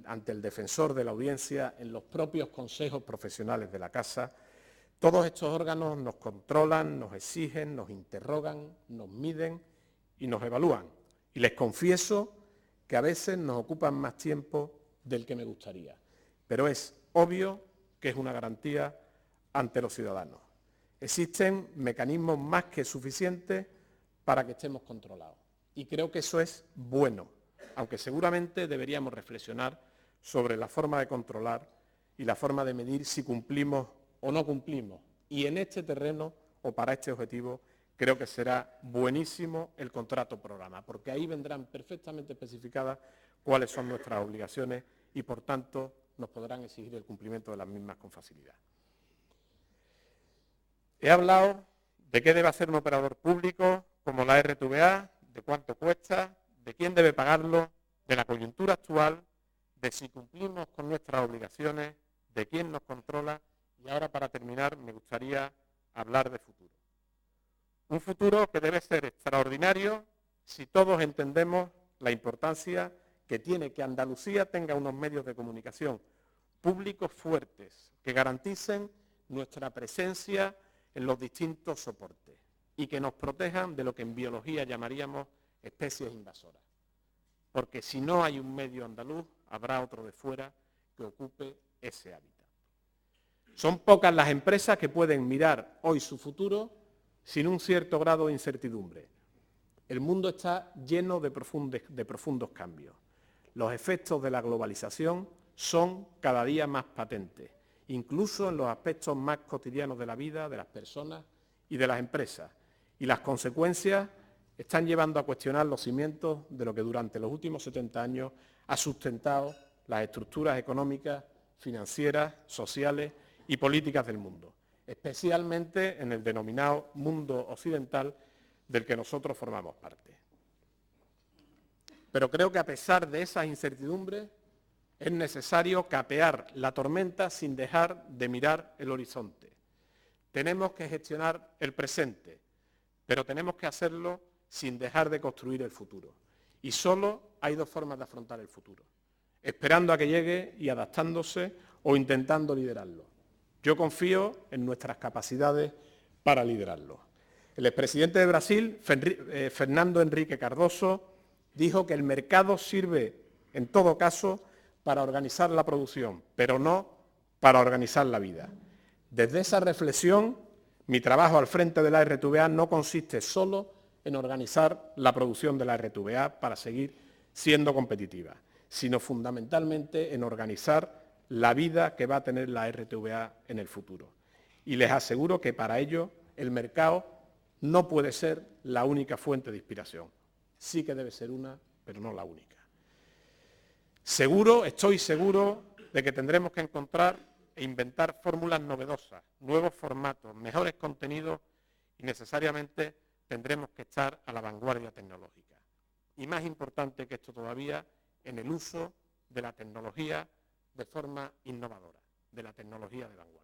ante el Defensor de la Audiencia, en los propios consejos profesionales de la Casa. Todos estos órganos nos controlan, nos exigen, nos interrogan, nos miden y nos evalúan. Y les confieso que a veces nos ocupan más tiempo del que me gustaría. Pero es obvio que es una garantía ante los ciudadanos. Existen mecanismos más que suficientes para que estemos controlados. Y creo que eso es bueno, aunque seguramente deberíamos reflexionar sobre la forma de controlar y la forma de medir si cumplimos o no cumplimos. Y en este terreno, o para este objetivo, creo que será buenísimo el contrato programa, porque ahí vendrán perfectamente especificadas cuáles son nuestras obligaciones y, por tanto, nos podrán exigir el cumplimiento de las mismas con facilidad. He hablado de qué debe hacer un operador público como la RTVA, de cuánto cuesta, de quién debe pagarlo, de la coyuntura actual, de si cumplimos con nuestras obligaciones, de quién nos controla, y ahora, para terminar, me gustaría hablar de futuro. Un futuro que debe ser extraordinario si todos entendemos la importancia que tiene que Andalucía tenga unos medios de comunicación públicos fuertes que garanticen nuestra presencia en los distintos soportes y que nos protejan de lo que en biología llamaríamos especies invasoras. Porque si no hay un medio andaluz, habrá otro de fuera que ocupe ese hábitat. Son pocas las empresas que pueden mirar hoy su futuro sin un cierto grado de incertidumbre. El mundo está lleno de profundos cambios. Los efectos de la globalización son cada día más patentes, incluso en los aspectos más cotidianos de la vida de las personas y de las empresas. Y las consecuencias están llevando a cuestionar los cimientos de lo que durante los últimos 70 años ha sustentado las estructuras económicas, financieras, sociales y políticas del mundo, especialmente en el denominado mundo occidental del que nosotros formamos parte. Pero creo que a pesar de esas incertidumbres es necesario capear la tormenta sin dejar de mirar el horizonte. Tenemos que gestionar el presente, pero tenemos que hacerlo sin dejar de construir el futuro. Y solo hay dos formas de afrontar el futuro: esperando a que llegue y adaptándose, o intentando liderarlo. Yo confío en nuestras capacidades para liderarlo. El expresidente de Brasil, Fernando Henrique Cardoso, dijo que el mercado sirve, en todo caso, para organizar la producción, pero no para organizar la vida. Desde esa reflexión, mi trabajo al frente de la RTVA no consiste solo en organizar la producción de la RTVA para seguir siendo competitiva, sino fundamentalmente en organizar la vida que va a tener la RTVA en el futuro. Y les aseguro que para ello el mercado no puede ser la única fuente de inspiración. Sí que debe ser una, pero no la única. Estoy seguro de que tendremos que encontrar e inventar fórmulas novedosas, nuevos formatos, mejores contenidos y necesariamente tendremos que estar a la vanguardia tecnológica. Y más importante que esto todavía, en el uso de la tecnología de forma innovadora, de la tecnología de vanguardia.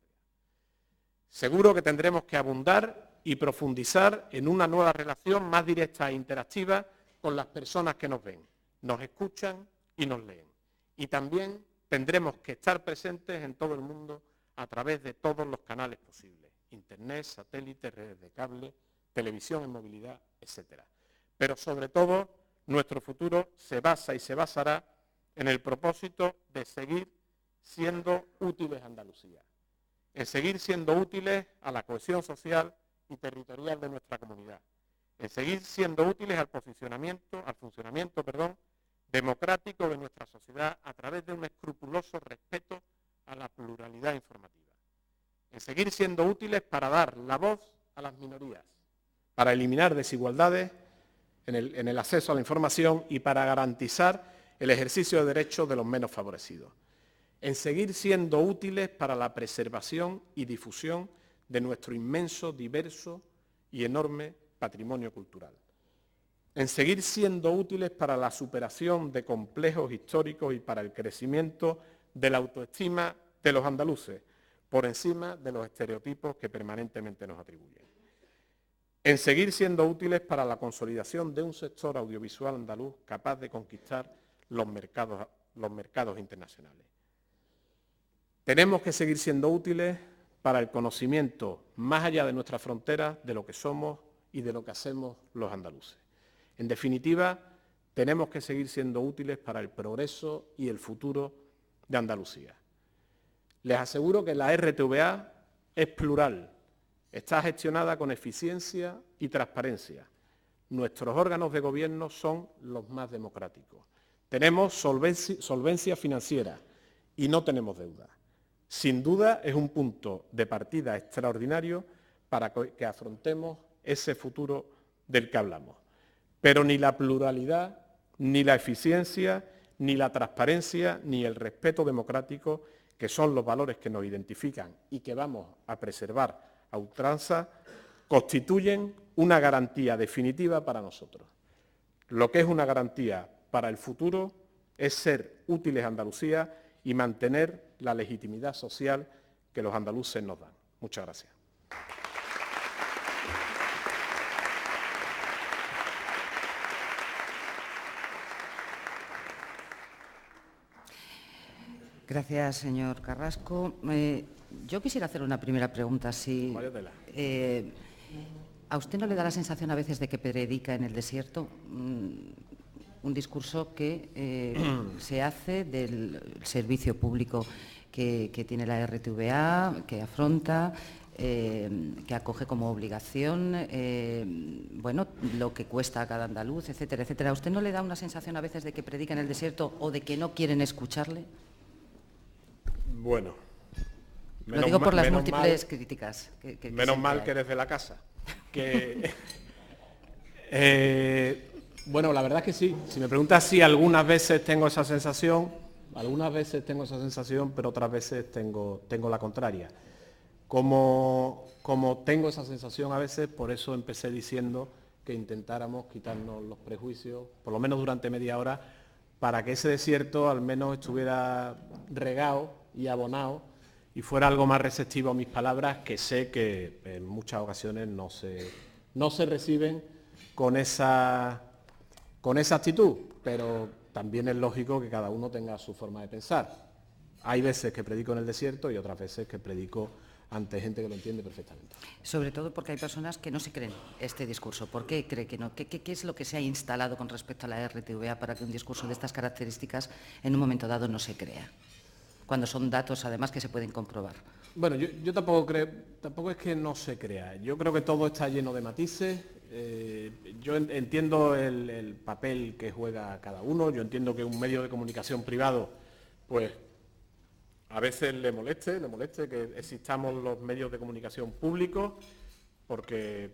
Seguro que tendremos que abundar y profundizar en una nueva relación más directa e interactiva con las personas que nos ven, nos escuchan y nos leen. Y también tendremos que estar presentes en todo el mundo a través de todos los canales posibles, Internet, satélite, redes de cable, televisión en movilidad, etc. Pero sobre todo, nuestro futuro se basa y se basará en el propósito de seguir siendo útiles a Andalucía, en seguir siendo útiles a la cohesión social y territorial de nuestra comunidad, en seguir siendo útiles al funcionamiento democrático de nuestra sociedad a través de un escrupuloso respeto a la pluralidad informativa, en seguir siendo útiles para dar la voz a las minorías, para eliminar desigualdades en el acceso a la información y para garantizar el ejercicio de derechos de los menos favorecidos, en seguir siendo útiles para la preservación y difusión de nuestro inmenso, diverso y enorme patrimonio cultural, en seguir siendo útiles para la superación de complejos históricos y para el crecimiento de la autoestima de los andaluces, por encima de los estereotipos que permanentemente nos atribuyen, en seguir siendo útiles para la consolidación de un sector audiovisual andaluz capaz de conquistar los mercados internacionales. Tenemos que seguir siendo útiles para el conocimiento, más allá de nuestras fronteras, de lo que somos y de lo que hacemos los andaluces. En definitiva, tenemos que seguir siendo útiles para el progreso y el futuro de Andalucía. Les aseguro que la RTVA es plural, está gestionada con eficiencia y transparencia. Nuestros órganos de gobierno son los más democráticos. Tenemos solvencia financiera y no tenemos deuda. Sin duda es un punto de partida extraordinario para que afrontemos ese futuro del que hablamos. Pero ni la pluralidad, ni la eficiencia, ni la transparencia, ni el respeto democrático, que son los valores que nos identifican y que vamos a preservar a ultranza, constituyen una garantía definitiva para nosotros. Lo que es una garantía para el futuro es ser útiles a Andalucía y mantener la legitimidad social que los andaluces nos dan. Muchas gracias. Gracias, señor Carrasco. Yo quisiera hacer una primera pregunta. Si, ¿a usted no le da la sensación a veces de que predica en el desierto? Un discurso que se hace del servicio público que tiene la RTVA, que afronta, que acoge como obligación, bueno, lo que cuesta a cada andaluz, etcétera, etcétera. ¿A usted no le da una sensación a veces de que predica en el desierto o de que no quieren escucharle? Bueno, lo digo por las múltiples críticas. Menos mal que eres de la casa. Bueno, la verdad es que sí. Si me preguntas si algunas veces tengo esa sensación, pero otras veces tengo la contraria. Como tengo esa sensación a veces, por eso empecé diciendo que intentáramos quitarnos los prejuicios, por lo menos durante media hora, para que ese desierto al menos estuviera regado y abonado y fuera algo más receptivo a mis palabras, que sé que en muchas ocasiones no se reciben con esa actitud, pero también es lógico que cada uno tenga su forma de pensar. Hay veces que predico en el desierto y otras veces que predico ante gente que lo entiende perfectamente. Sobre todo porque hay personas que no se creen este discurso. ¿Por qué cree que no? ¿Qué es lo que se ha instalado con respecto a la RTVA para que un discurso de estas características en un momento dado no se crea? Cuando son datos, además, que se pueden comprobar. Bueno, yo tampoco es que no se crea. Yo creo que todo está lleno de matices. Yo entiendo el papel que juega cada uno. Yo entiendo que un medio de comunicación privado, pues, a veces le moleste que existamos los medios de comunicación públicos, porque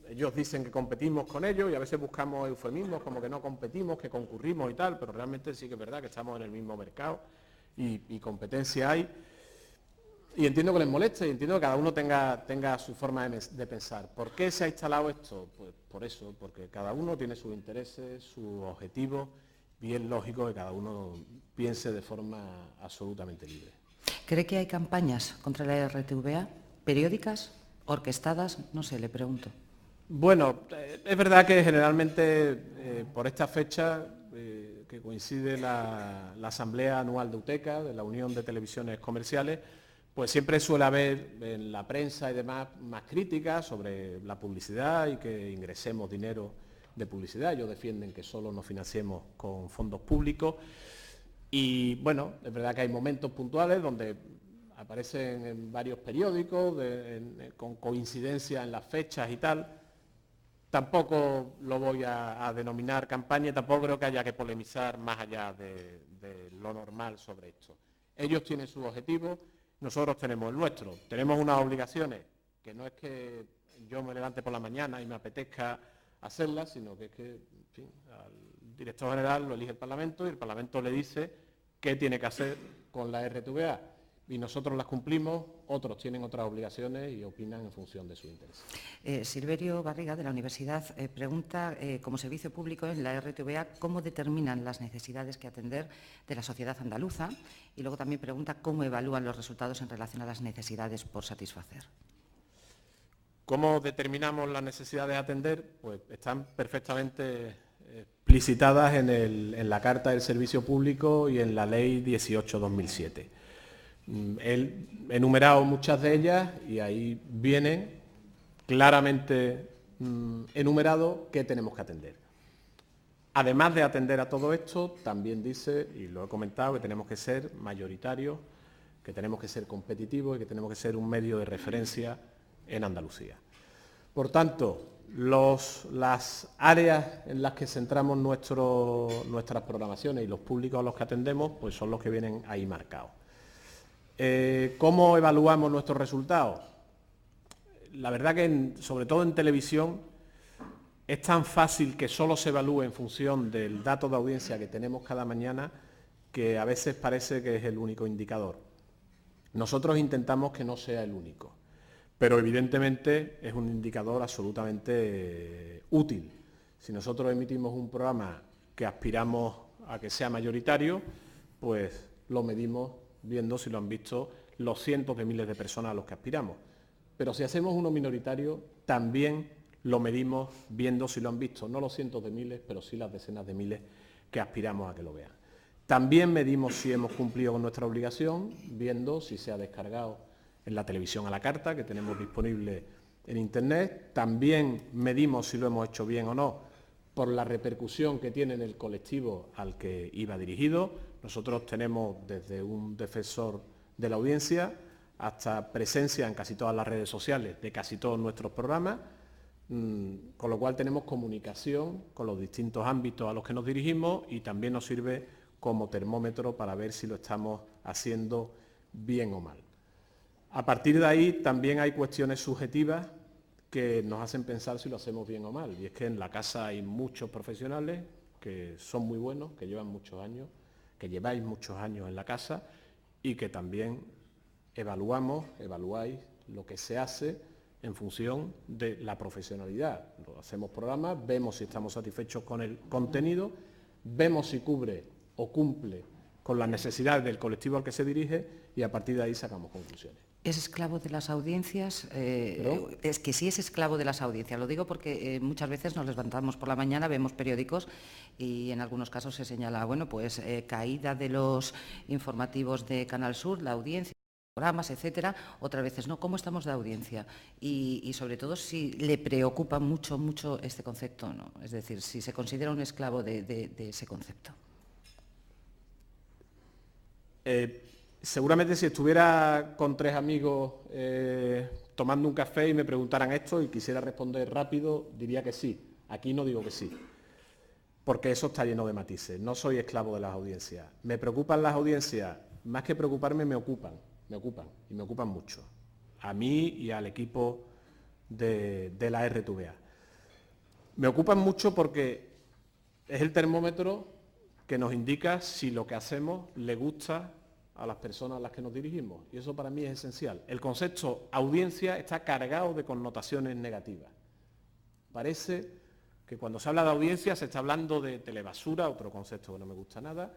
ellos dicen que competimos con ellos y a veces buscamos eufemismos como que no competimos, que concurrimos y tal, pero realmente sí que es verdad que estamos en el mismo mercado y competencia hay. Y entiendo que les moleste y entiendo que cada uno tenga su forma de pensar. ¿Por qué se ha instalado esto? Pues por eso, porque cada uno tiene sus intereses, sus objetivos, y es lógico que cada uno piense de forma absolutamente libre. ¿Cree que hay campañas contra la RTVA? ¿Periódicas? ¿Orquestadas? No sé, le pregunto. Bueno, es verdad que generalmente por esta fecha, que coincide la Asamblea Anual de UTECA, de la Unión de Televisiones Comerciales, pues siempre suele haber en la prensa y demás más críticas sobre la publicidad y que ingresemos dinero de publicidad. Ellos defienden que solo nos financiemos con fondos públicos y bueno, es verdad que hay momentos puntuales donde aparecen en varios periódicos con coincidencia en las fechas y tal. Tampoco lo voy a denominar campaña y tampoco creo que haya que polemizar más allá de lo normal sobre esto. Ellos tienen sus objetivos, nosotros tenemos el nuestro. Tenemos unas obligaciones que no es que yo me levante por la mañana y me apetezca hacerlas, sino que es que, en fin, al director general lo elige el Parlamento y el Parlamento le dice qué tiene que hacer con la RTVA. Y nosotros las cumplimos, otros tienen otras obligaciones y opinan en función de sus intereses. Silverio Barriga, de la Universidad, pregunta, como servicio público en la RTVA, ¿cómo determinan las necesidades que atender de la sociedad andaluza? Y luego también pregunta cómo evalúan los resultados en relación a las necesidades por satisfacer. ¿Cómo determinamos las necesidades a atender? Pues están perfectamente explicitadas en la Carta del Servicio Público y en la Ley 18/2007. He enumerado muchas de ellas y ahí viene claramente enumerado qué tenemos que atender. Además de atender a todo esto, también dice, y lo he comentado, que tenemos que ser mayoritarios, que tenemos que ser competitivos y que tenemos que ser un medio de referencia en Andalucía. Por tanto, las áreas en las que centramos nuestras programaciones y los públicos a los que atendemos, pues son los que vienen ahí marcados. ¿Cómo evaluamos nuestros resultados? La verdad que, sobre todo en televisión, es tan fácil que solo se evalúe en función del dato de audiencia que tenemos cada mañana que a veces parece que es el único indicador. Nosotros intentamos que no sea el único, pero evidentemente es un indicador absolutamente útil. Si nosotros emitimos un programa que aspiramos a que sea mayoritario, pues lo medimos viendo si lo han visto los cientos de miles de personas a los que aspiramos. Pero si hacemos uno minoritario, también lo medimos viendo si lo han visto, no los cientos de miles, pero sí las decenas de miles que aspiramos a que lo vean. También medimos si hemos cumplido con nuestra obligación, viendo si se ha descargado en la televisión a la carta, que tenemos disponible en Internet. También medimos si lo hemos hecho bien o no, por la repercusión que tiene en el colectivo al que iba dirigido. Nosotros tenemos desde un defensor de la audiencia hasta presencia en casi todas las redes sociales de casi todos nuestros programas, con lo cual tenemos comunicación con los distintos ámbitos a los que nos dirigimos y también nos sirve como termómetro para ver si lo estamos haciendo bien o mal. A partir de ahí también hay cuestiones subjetivas que nos hacen pensar si lo hacemos bien o mal, y es que en la casa hay muchos profesionales que son muy buenos, que llevan muchos años, que lleváis muchos años en la casa y que también evaluáis lo que se hace en función de la profesionalidad. Hacemos programas, vemos si estamos satisfechos con el contenido, vemos si cubre o cumple con las necesidades del colectivo al que se dirige y a partir de ahí sacamos conclusiones. ¿Es esclavo de las audiencias? Es que sí es esclavo de las audiencias. Lo digo porque muchas veces nos levantamos por la mañana, vemos periódicos y en algunos casos se señala, bueno, pues caída de los informativos de Canal Sur, la audiencia. programas, etcétera, otras veces no. ¿Cómo estamos de audiencia? Y sobre todo si le preocupa mucho este concepto, ¿no? Es decir, si se considera un esclavo de ese concepto. Seguramente si estuviera con 3 amigos tomando un café y me preguntaran esto y quisiera responder rápido, diría que sí. Aquí no digo que sí, porque eso está lleno de matices. No soy esclavo de las audiencias. ¿Me preocupan las audiencias? Más que preocuparme, me ocupan y me ocupan mucho. A mí y al equipo de la RTVA. Me ocupan mucho porque es el termómetro que nos indica si lo que hacemos le gusta a las personas a las que nos dirigimos. Y eso para mí es esencial. El concepto audiencia está cargado de connotaciones negativas. Parece que cuando se habla de audiencia se está hablando de telebasura, otro concepto que no me gusta nada,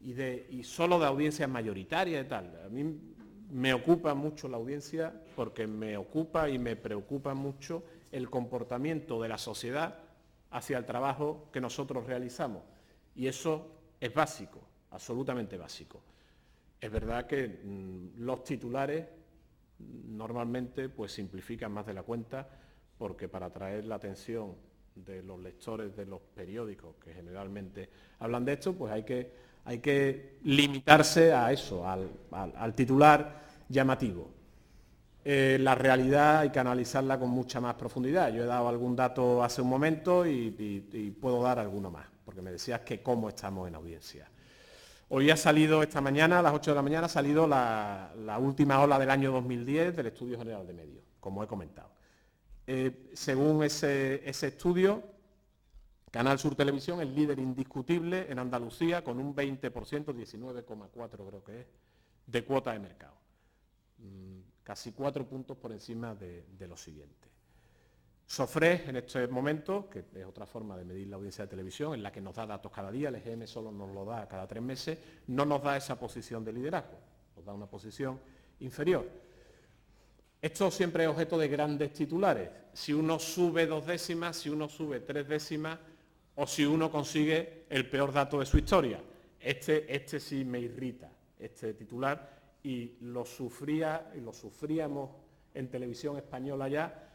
y solo de audiencias mayoritarias y tal. A mí me ocupa mucho la audiencia porque me ocupa y me preocupa mucho el comportamiento de la sociedad hacia el trabajo que nosotros realizamos. Y eso es básico, absolutamente básico. Es verdad que los titulares normalmente pues simplifican más de la cuenta, porque para atraer la atención de los lectores de los periódicos que generalmente hablan de esto, pues hay que limitarse a eso, al titular llamativo. La realidad hay que analizarla con mucha más profundidad. Yo he dado algún dato hace un momento y puedo dar alguno más, porque me decías que cómo estamos en audiencia. Hoy ha salido, esta mañana, a las 8 de la mañana, ha salido la última ola del año 2010 del Estudio General de Medios, como he comentado. Según ese estudio, Canal Sur Televisión es líder indiscutible en Andalucía con un 20%, 19,4 creo que es, de cuota de mercado. Casi 4 puntos por encima de los siguientes. Sofres, en este momento, que es otra forma de medir la audiencia de televisión, en la que nos da datos cada día, el EGM solo nos lo da cada 3 meses, no nos da esa posición de liderazgo, nos da una posición inferior. Esto siempre es objeto de grandes titulares. Si uno sube 2 décimas, si uno sube 3 décimas, o si uno consigue el peor dato de su historia. Este sí me irrita, este titular, y lo sufríamos en Televisión Española ya,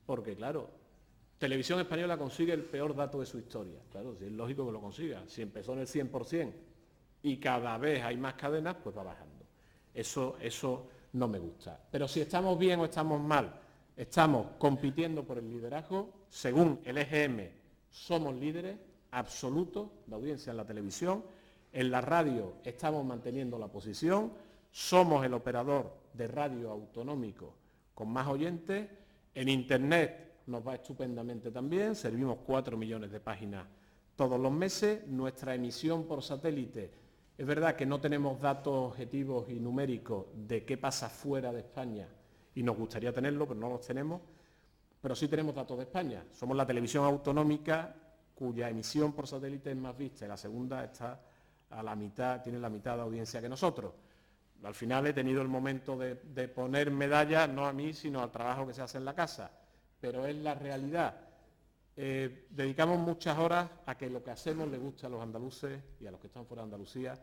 porque claro, Televisión Española consigue el peor dato de su historia. Claro, sí, es lógico que lo consiga. Si empezó en el 100% y cada vez hay más cadenas, pues va bajando. Eso no me gusta. Pero si estamos bien o estamos mal, estamos compitiendo por el liderazgo. Según el EGM, somos líderes absolutos de audiencia en la televisión. En la radio estamos manteniendo la posición. Somos el operador de radio autonómico con más oyentes. En Internet nos va estupendamente también, servimos 4 millones de páginas todos los meses. Nuestra emisión por satélite, es verdad que no tenemos datos objetivos y numéricos de qué pasa fuera de España, y nos gustaría tenerlo, pero no los tenemos, pero sí tenemos datos de España. Somos la televisión autonómica cuya emisión por satélite es más vista, y la segunda está a la mitad, tiene la mitad de audiencia que nosotros. Al final he tenido el momento de poner medallas, no a mí, sino al trabajo que se hace en la casa, pero es la realidad. Dedicamos muchas horas a que lo que hacemos le guste a los andaluces y a los que están fuera de Andalucía,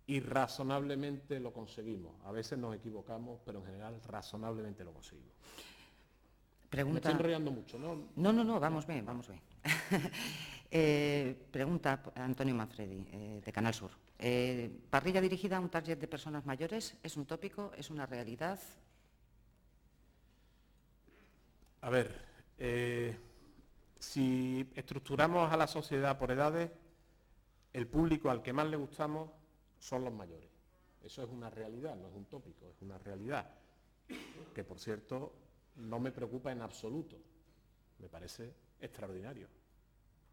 y razonablemente lo conseguimos. A veces nos equivocamos, pero en general razonablemente lo conseguimos. Pregunta... Me estoy enrollando mucho, ¿no? No, vamos bien. Pregunta Antonio Manfredi, de Canal Sur. ¿Parrilla dirigida a un target de personas mayores es un tópico, es una realidad? A ver, si estructuramos a la sociedad por edades, el público al que más le gustamos son los mayores. Eso es una realidad, no es un tópico, es una realidad. Que, por cierto, no me preocupa en absoluto. Me parece extraordinario.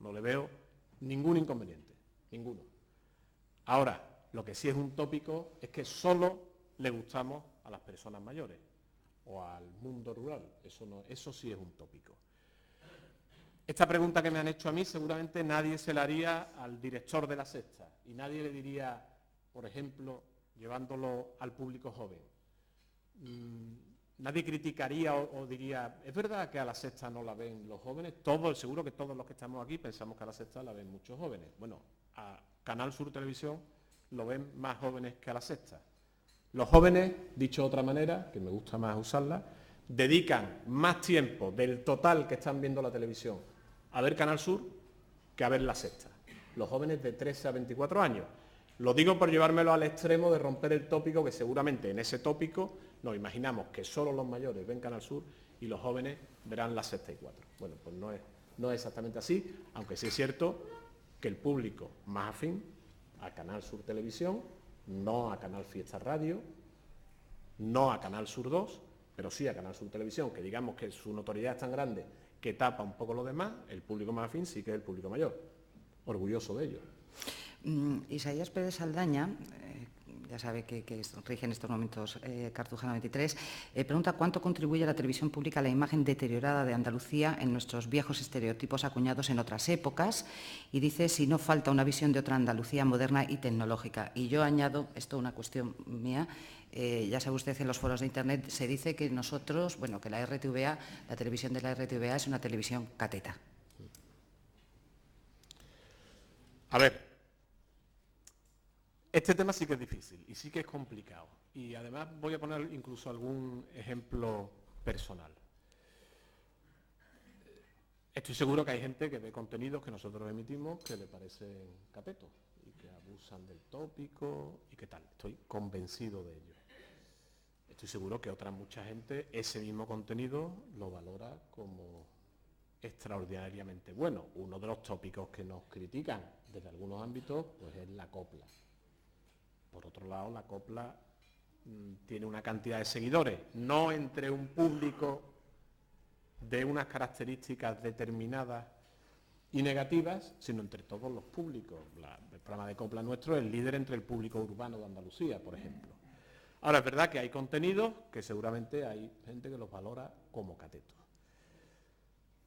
No le veo ningún inconveniente, ninguno. Ahora, lo que sí es un tópico es que solo le gustamos a las personas mayores o al mundo rural. Eso sí es un tópico. Esta pregunta que me han hecho a mí seguramente nadie se la haría al director de La Sexta, y nadie le diría, por ejemplo, llevándolo al público joven. Nadie criticaría o diría, ¿es verdad que a La Sexta no la ven los jóvenes? Seguro que todos los que estamos aquí pensamos que a La Sexta la ven muchos jóvenes. Bueno, a Canal Sur Televisión lo ven más jóvenes que a La Sexta. Los jóvenes, dicho de otra manera, que me gusta más usarla, dedican más tiempo del total que están viendo la televisión a ver Canal Sur que a ver La Sexta. Los jóvenes de 13 a 24 años. Lo digo por llevármelo al extremo de romper el tópico, que seguramente en ese tópico nos imaginamos que solo los mayores ven Canal Sur y los jóvenes verán La Sexta y Cuatro. Bueno, pues no es exactamente así, aunque sí es cierto que el público más afín a Canal Sur Televisión, no a Canal Fiesta Radio, no a Canal Sur 2, pero sí a Canal Sur Televisión, que digamos que su notoriedad es tan grande que tapa un poco lo demás, el público más afín sí que es el público mayor. Orgulloso de ello. Isaías Pérez Saldaña, ya sabe que rige en estos momentos Cartuja 93, pregunta cuánto contribuye la televisión pública a la imagen deteriorada de Andalucía en nuestros viejos estereotipos acuñados en otras épocas, y dice si no falta una visión de otra Andalucía moderna y tecnológica. Y yo añado, esto es una cuestión mía, ya sabe usted, en los foros de Internet se dice que nosotros, bueno, que la RTVA, la televisión de la RTVA es una televisión cateta. A ver, este tema sí que es difícil y sí que es complicado. Y además voy a poner incluso algún ejemplo personal. Estoy seguro que hay gente que ve contenidos que nosotros emitimos que le parecen catetos y que abusan del tópico y qué tal. Estoy convencido de ello. Estoy seguro que mucha gente ese mismo contenido lo valora como extraordinariamente bueno. Uno de los tópicos que nos critican desde algunos ámbitos pues es la copla. Por otro lado, la copla tiene una cantidad de seguidores, no entre un público de unas características determinadas y negativas, sino entre todos los públicos. El programa de copla nuestro es el líder entre el público urbano de Andalucía, por ejemplo. Ahora, es verdad que hay contenidos que seguramente hay gente que los valora como catetos.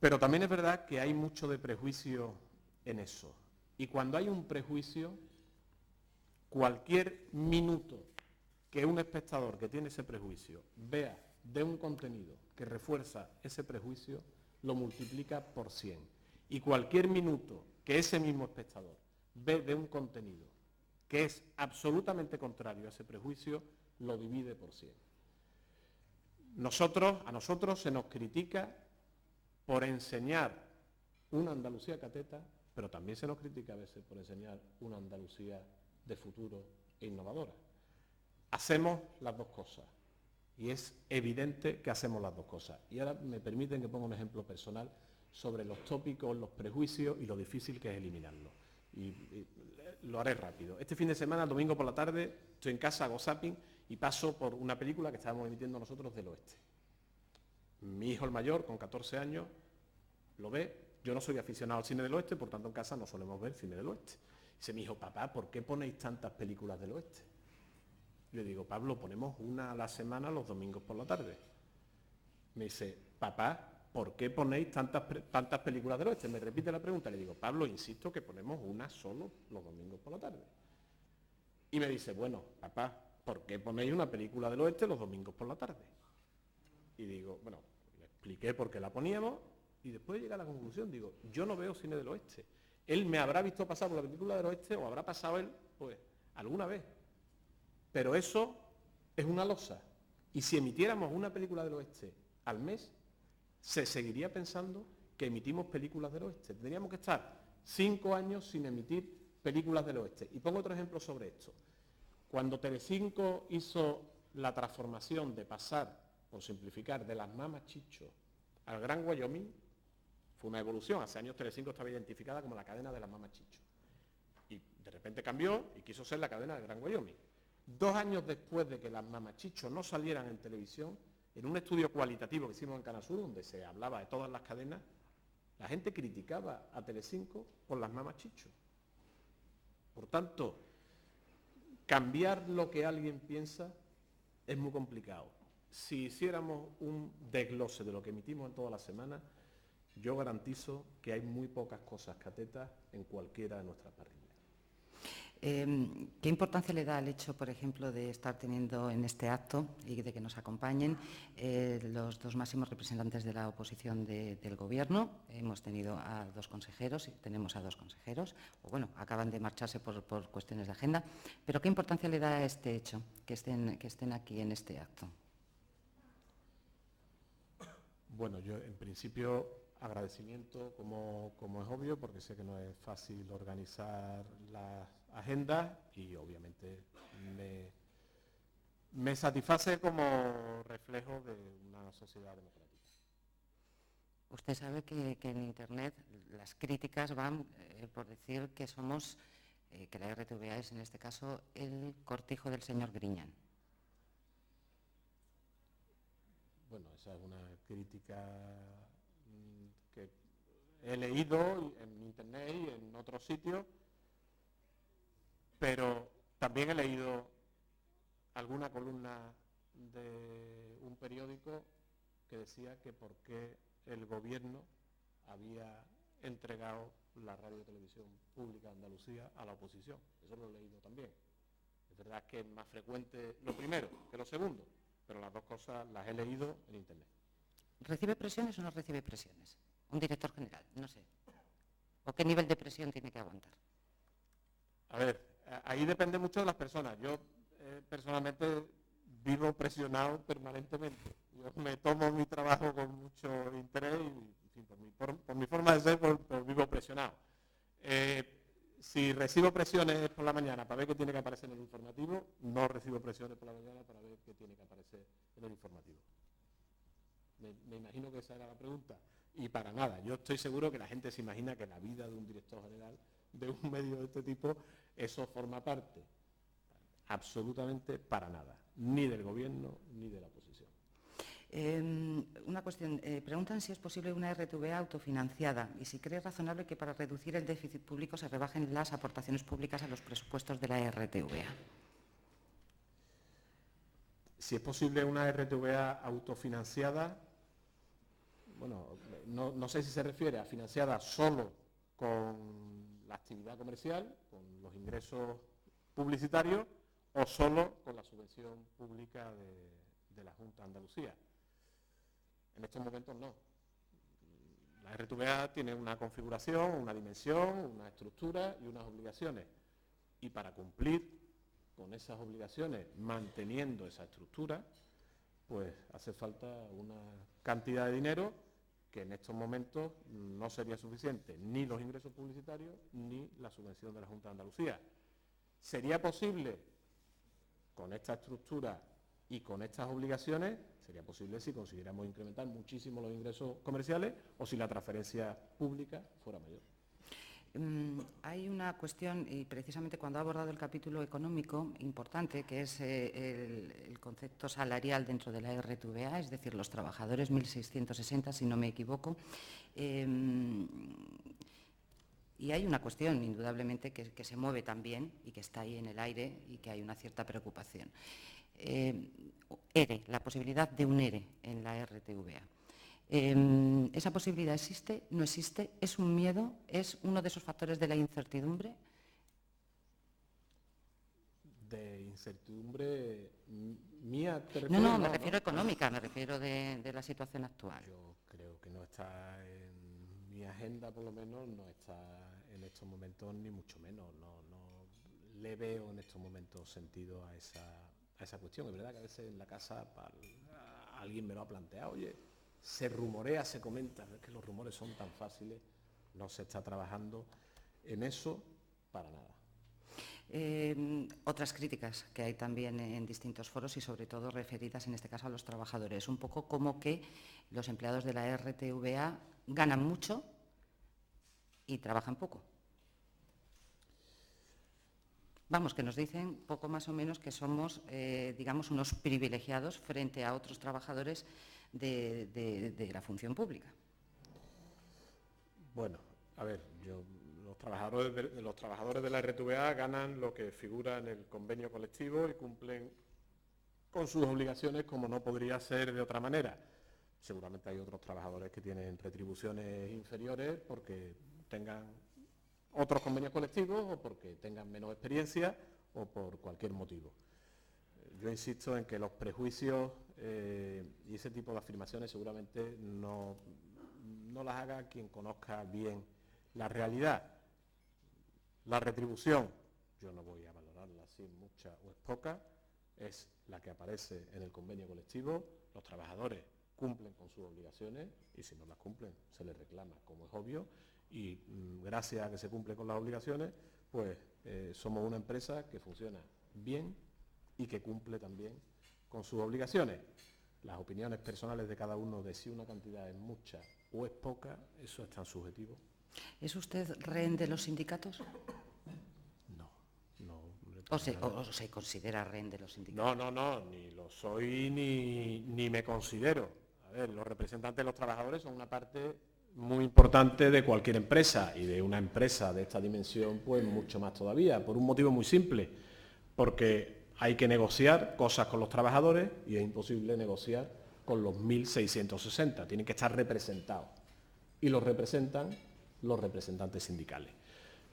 Pero también es verdad que hay mucho de prejuicio en eso. Y cuando hay un prejuicio, cualquier minuto que un espectador que tiene ese prejuicio vea de un contenido que refuerza ese prejuicio, lo multiplica por 100. Y cualquier minuto que ese mismo espectador ve de un contenido que es absolutamente contrario a ese prejuicio, lo divide por 100. A nosotros se nos critica por enseñar una Andalucía cateta, pero también se nos critica a veces por enseñar una Andalucía de futuro e innovadora. Hacemos las dos cosas y es evidente que hacemos las dos cosas. Y ahora me permiten que ponga un ejemplo personal sobre los tópicos, los prejuicios y lo difícil que es eliminarlos. Y lo haré rápido. Este fin de semana, el domingo por la tarde, estoy en casa, hago zapping y paso por una película que estábamos emitiendo nosotros del oeste. Mi hijo el mayor, con 14 años, lo ve. Yo no soy aficionado al cine del oeste, por tanto en casa no solemos ver cine del oeste. Dice mi hijo, papá, ¿por qué ponéis tantas películas del oeste? Le digo, Pablo, ponemos una a la semana los domingos por la tarde. Me dice, papá, ¿por qué ponéis tantas películas del oeste? Me repite la pregunta. Le digo, Pablo, insisto que ponemos una solo los domingos por la tarde. Y me dice, bueno, papá, ¿por qué ponéis una película del oeste los domingos por la tarde? Y digo, bueno, le expliqué por qué la poníamos y después llega a la conclusión, digo, yo no veo cine del oeste. Él me habrá visto pasar por la película del oeste o habrá pasado él, pues, alguna vez. Pero eso es una losa. Y si emitiéramos una película del oeste al mes, se seguiría pensando que emitimos películas del oeste. Tendríamos que estar 5 años sin emitir películas del oeste. Y pongo otro ejemplo sobre esto. Cuando Telecinco hizo la transformación de pasar, por simplificar, de las Mamas Chicho al Gran Wyoming, fue una evolución. Hace años Telecinco estaba identificada como la cadena de las Mamas Chicho. Y de repente cambió y quiso ser la cadena del Gran Wyoming. 2 años después de que las Mamas Chicho no salieran en televisión, en un estudio cualitativo que hicimos en Canal Sur, donde se hablaba de todas las cadenas, la gente criticaba a Telecinco por las Mamas Chicho. Por tanto, cambiar lo que alguien piensa es muy complicado. Si hiciéramos un desglose de lo que emitimos en toda la semana, yo garantizo que hay muy pocas cosas catetas en cualquiera de nuestras parrillas. ¿Qué importancia le da al hecho, por ejemplo, de estar teniendo en este acto y de que nos acompañen los dos máximos representantes de la oposición del Gobierno? Hemos tenido a dos consejeros y tenemos a dos consejeros, o bueno, acaban de marcharse por cuestiones de agenda, pero ¿qué importancia le da a este hecho, que estén aquí en este acto? Bueno, yo en principio agradecimiento, como es obvio, porque sé que no es fácil organizar las agendas y obviamente me satisface como reflejo de una sociedad democrática. Usted sabe que en Internet las críticas van por decir que somos, que la RTVA es en este caso el cortijo del señor Griñán. Bueno, esa es una crítica que he leído en Internet y en otros sitios, pero también he leído alguna columna de un periódico que decía que por qué el Gobierno había entregado la radio y televisión pública de Andalucía a la oposición. Eso lo he leído también. Es verdad que es más frecuente lo primero que lo segundo, pero las dos cosas las he leído en Internet. ¿Recibe presiones o no recibe presiones? Un director general, no sé. ¿O qué nivel de presión tiene que aguantar? A ver, ahí depende mucho de las personas. Yo personalmente vivo presionado permanentemente. Yo me tomo mi trabajo con mucho interés y, en fin, por mi forma de ser, pues vivo presionado. Si recibo presiones por la mañana para ver qué tiene que aparecer en el informativo, no recibo presiones por la mañana para ver qué tiene que aparecer en el informativo. Me imagino que esa era la pregunta. Y para nada, yo estoy seguro que la gente se imagina que la vida de un director general de un medio de este tipo, eso forma parte. Absolutamente para nada, ni del Gobierno ni de la oposición. Una cuestión, preguntan si es posible una RTVA autofinanciada y si cree razonable que para reducir el déficit público se rebajen las aportaciones públicas a los presupuestos de la RTVA. Si es posible una RTVA autofinanciada, bueno, no sé si se refiere a financiada solo con la actividad comercial, con los ingresos publicitarios, o solo con la subvención pública de la Junta de Andalucía. En estos momentos no. La RTVA tiene una configuración, una dimensión, una estructura y unas obligaciones. Y para cumplir con esas obligaciones, manteniendo esa estructura, pues hace falta una cantidad de dinero que en estos momentos no sería suficiente ni los ingresos publicitarios ni la subvención de la Junta de Andalucía. ¿Sería posible con esta estructura y con estas obligaciones? Sería posible si consiguiéramos incrementar muchísimo los ingresos comerciales o si la transferencia pública fuera mayor. Hay una cuestión, y precisamente cuando ha abordado el capítulo económico importante, que es el concepto salarial dentro de la RTVA, es decir, los trabajadores 1.660, si no me equivoco, y hay una cuestión, indudablemente, que se mueve también y que está ahí en el aire y que hay una cierta preocupación. ERE, la posibilidad de un ERE en la RTVA. ¿Esa posibilidad existe? ¿No existe? ¿Es un miedo? ¿Es uno de esos factores de la incertidumbre? ¿De incertidumbre mía te refieres? No, me refiero económica, me refiero de la situación actual. Yo creo que no está en mi agenda, por lo menos, no está en estos momentos, ni mucho menos. No le veo en estos momentos sentido a esa cuestión. Es verdad que a veces en la casa alguien me lo ha planteado, oye, se rumorea, se comenta, es que los rumores son tan fáciles, no se está trabajando en eso para nada. Otras críticas que hay también en distintos foros y sobre todo referidas en este caso a los trabajadores, un poco como que los empleados de la RTVA ganan mucho y trabajan poco. Vamos, que nos dicen poco más o menos que somos, digamos, unos privilegiados frente a otros trabajadores de la función pública. Bueno, a ver, los trabajadores de la RTVA ganan lo que figura en el convenio colectivo y cumplen con sus obligaciones como no podría ser de otra manera. Seguramente hay otros trabajadores que tienen retribuciones inferiores porque tengan otros convenios colectivos o porque tengan menos experiencia o por cualquier motivo. Yo insisto en que los prejuicios y ese tipo de afirmaciones seguramente no las haga quien conozca bien la realidad. La retribución, yo no voy a valorarla si es mucha o es poca, es la que aparece en el convenio colectivo. Los trabajadores cumplen con sus obligaciones y si no las cumplen se les reclama, como es obvio, y gracias a que se cumple con las obligaciones, pues somos una empresa que funciona bien y que cumple también con sus obligaciones. Las opiniones personales de cada uno de si una cantidad es mucha o es poca, eso es tan subjetivo. ¿Es usted rehén de los sindicatos? No. ¿O se considera rehén de los sindicatos? No, ni lo soy ni me considero. A ver, los representantes de los trabajadores son una parte muy importante de cualquier empresa y de una empresa de esta dimensión, pues mucho más todavía, por un motivo muy simple, porque hay que negociar cosas con los trabajadores y es imposible negociar con los 1.660, tienen que estar representados y los representan los representantes sindicales.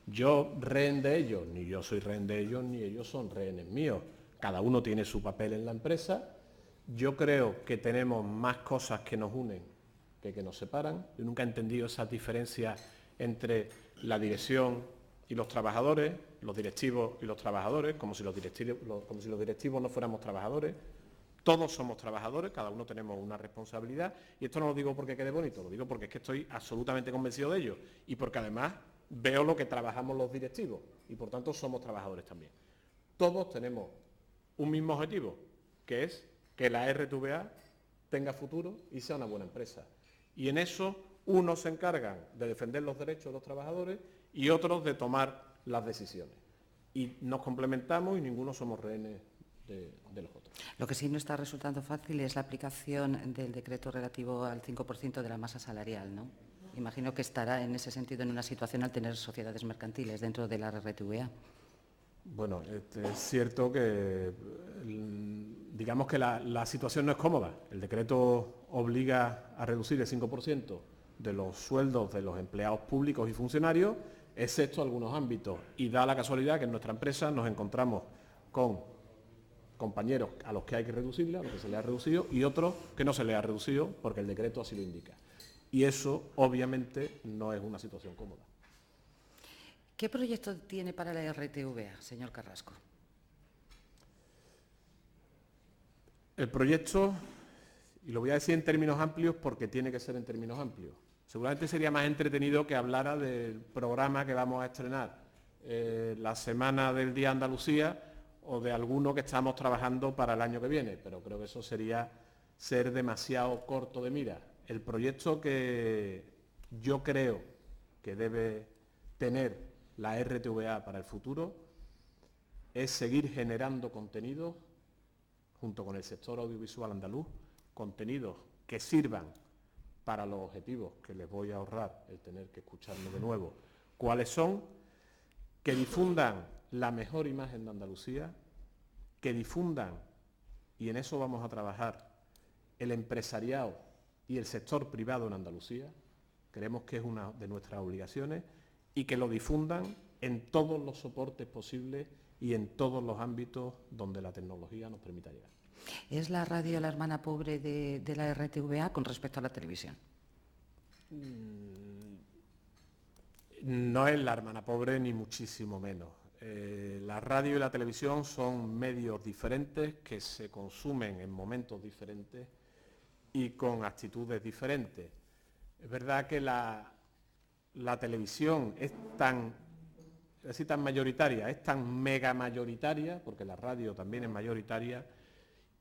Yo rehén de ellos, ni yo soy rehén de ellos, ni ellos son rehenes míos. Cada uno tiene su papel en la empresa. Yo creo que tenemos más cosas que nos unen que nos separan. Yo nunca he entendido esa diferencia entre la dirección y los trabajadores, los directivos y los trabajadores, como si los directivos no fuéramos trabajadores. Todos somos trabajadores, cada uno tenemos una responsabilidad, y esto no lo digo porque quede bonito, lo digo porque es que estoy absolutamente convencido de ello, y porque además veo lo que trabajamos los directivos, y por tanto somos trabajadores también. Todos tenemos un mismo objetivo, que es que la RTVA tenga futuro y sea una buena empresa. Y en eso unos se encargan de defender los derechos de los trabajadores y otros de tomar las decisiones. Y nos complementamos y ninguno somos rehenes de los otros. Lo que sí no está resultando fácil es la aplicación del decreto relativo al 5% de la masa salarial, ¿no? Imagino que estará en ese sentido en una situación al tener sociedades mercantiles dentro de la RTVA. Bueno, es cierto que digamos que la situación no es cómoda. El decreto obliga a reducir el 5% de los sueldos de los empleados públicos y funcionarios, excepto algunos ámbitos. Y da la casualidad que en nuestra empresa nos encontramos con compañeros a los que hay que reducirle, a los que se les ha reducido, y otros que no se les ha reducido porque el decreto así lo indica. Y eso, obviamente, no es una situación cómoda. ¿Qué proyecto tiene para la RTVA, señor Carrasco? El proyecto, y lo voy a decir en términos amplios porque tiene que ser en términos amplios, seguramente sería más entretenido que hablara del programa que vamos a estrenar la semana del Día Andalucía o de alguno que estamos trabajando para el año que viene, pero creo que eso sería ser demasiado corto de mira. El proyecto que yo creo que debe tener la RTVA para el futuro es seguir generando contenidos junto con el sector audiovisual andaluz, contenidos que sirvan para los objetivos que les voy a ahorrar el tener que escucharme de nuevo, cuáles son, que difundan la mejor imagen de Andalucía, que difundan, y en eso vamos a trabajar, el empresariado y el sector privado en Andalucía, creemos que es una de nuestras obligaciones, y que lo difundan en todos los soportes posibles y en todos los ámbitos donde la tecnología nos permita llegar. ¿Es la radio la hermana pobre de la RTVA con respecto a la televisión? No es la hermana pobre ni muchísimo menos. La radio y la televisión son medios diferentes que se consumen en momentos diferentes y con actitudes diferentes. Es verdad que la televisión es tan mayoritaria, es tan mega mayoritaria, porque la radio también es mayoritaria,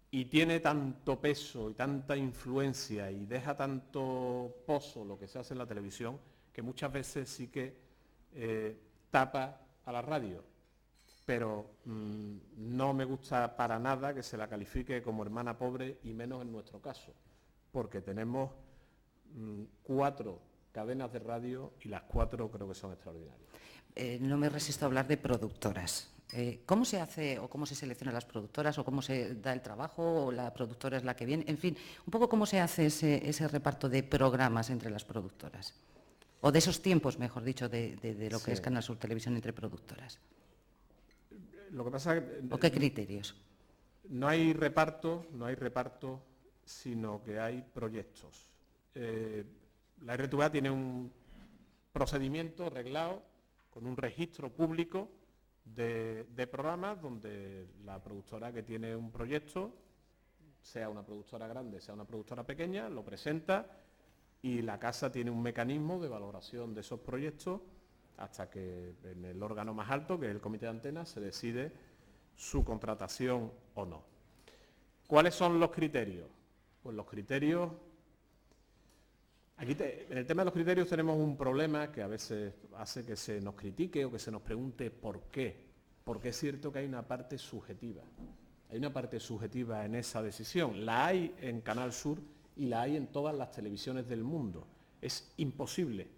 y tiene tanto peso y tanta influencia y deja tanto pozo lo que se hace en la televisión, que muchas veces sí que tapa a la radio. Pero no me gusta para nada que se la califique como hermana pobre, y menos en nuestro caso, porque tenemos 4 cadenas de radio y las 4 creo que son extraordinarias. No me resisto a hablar de productoras. ¿Cómo se hace o cómo se seleccionan las productoras o cómo se da el trabajo o la productora es la que viene? En fin, un poco cómo se hace ese reparto de programas entre las productoras. O de esos tiempos, mejor dicho, de lo que Sí. es Canal Sur Televisión entre productoras. Lo que pasa es que ¿O qué criterios? no hay reparto, sino que hay proyectos. La RTVA tiene un procedimiento reglado con un registro público de programas donde la productora que tiene un proyecto, sea una productora grande, sea una productora pequeña, lo presenta y la casa tiene un mecanismo de valoración de esos proyectos hasta que en el órgano más alto, que es el Comité de Antenas, se decide su contratación o no. ¿Cuáles son los criterios? Pues los criterios... en el tema de los criterios tenemos un problema que a veces hace que se nos critique o que se nos pregunte por qué. Porque es cierto que hay una parte subjetiva. Hay una parte subjetiva en esa decisión. La hay en Canal Sur y la hay en todas las televisiones del mundo. Es imposible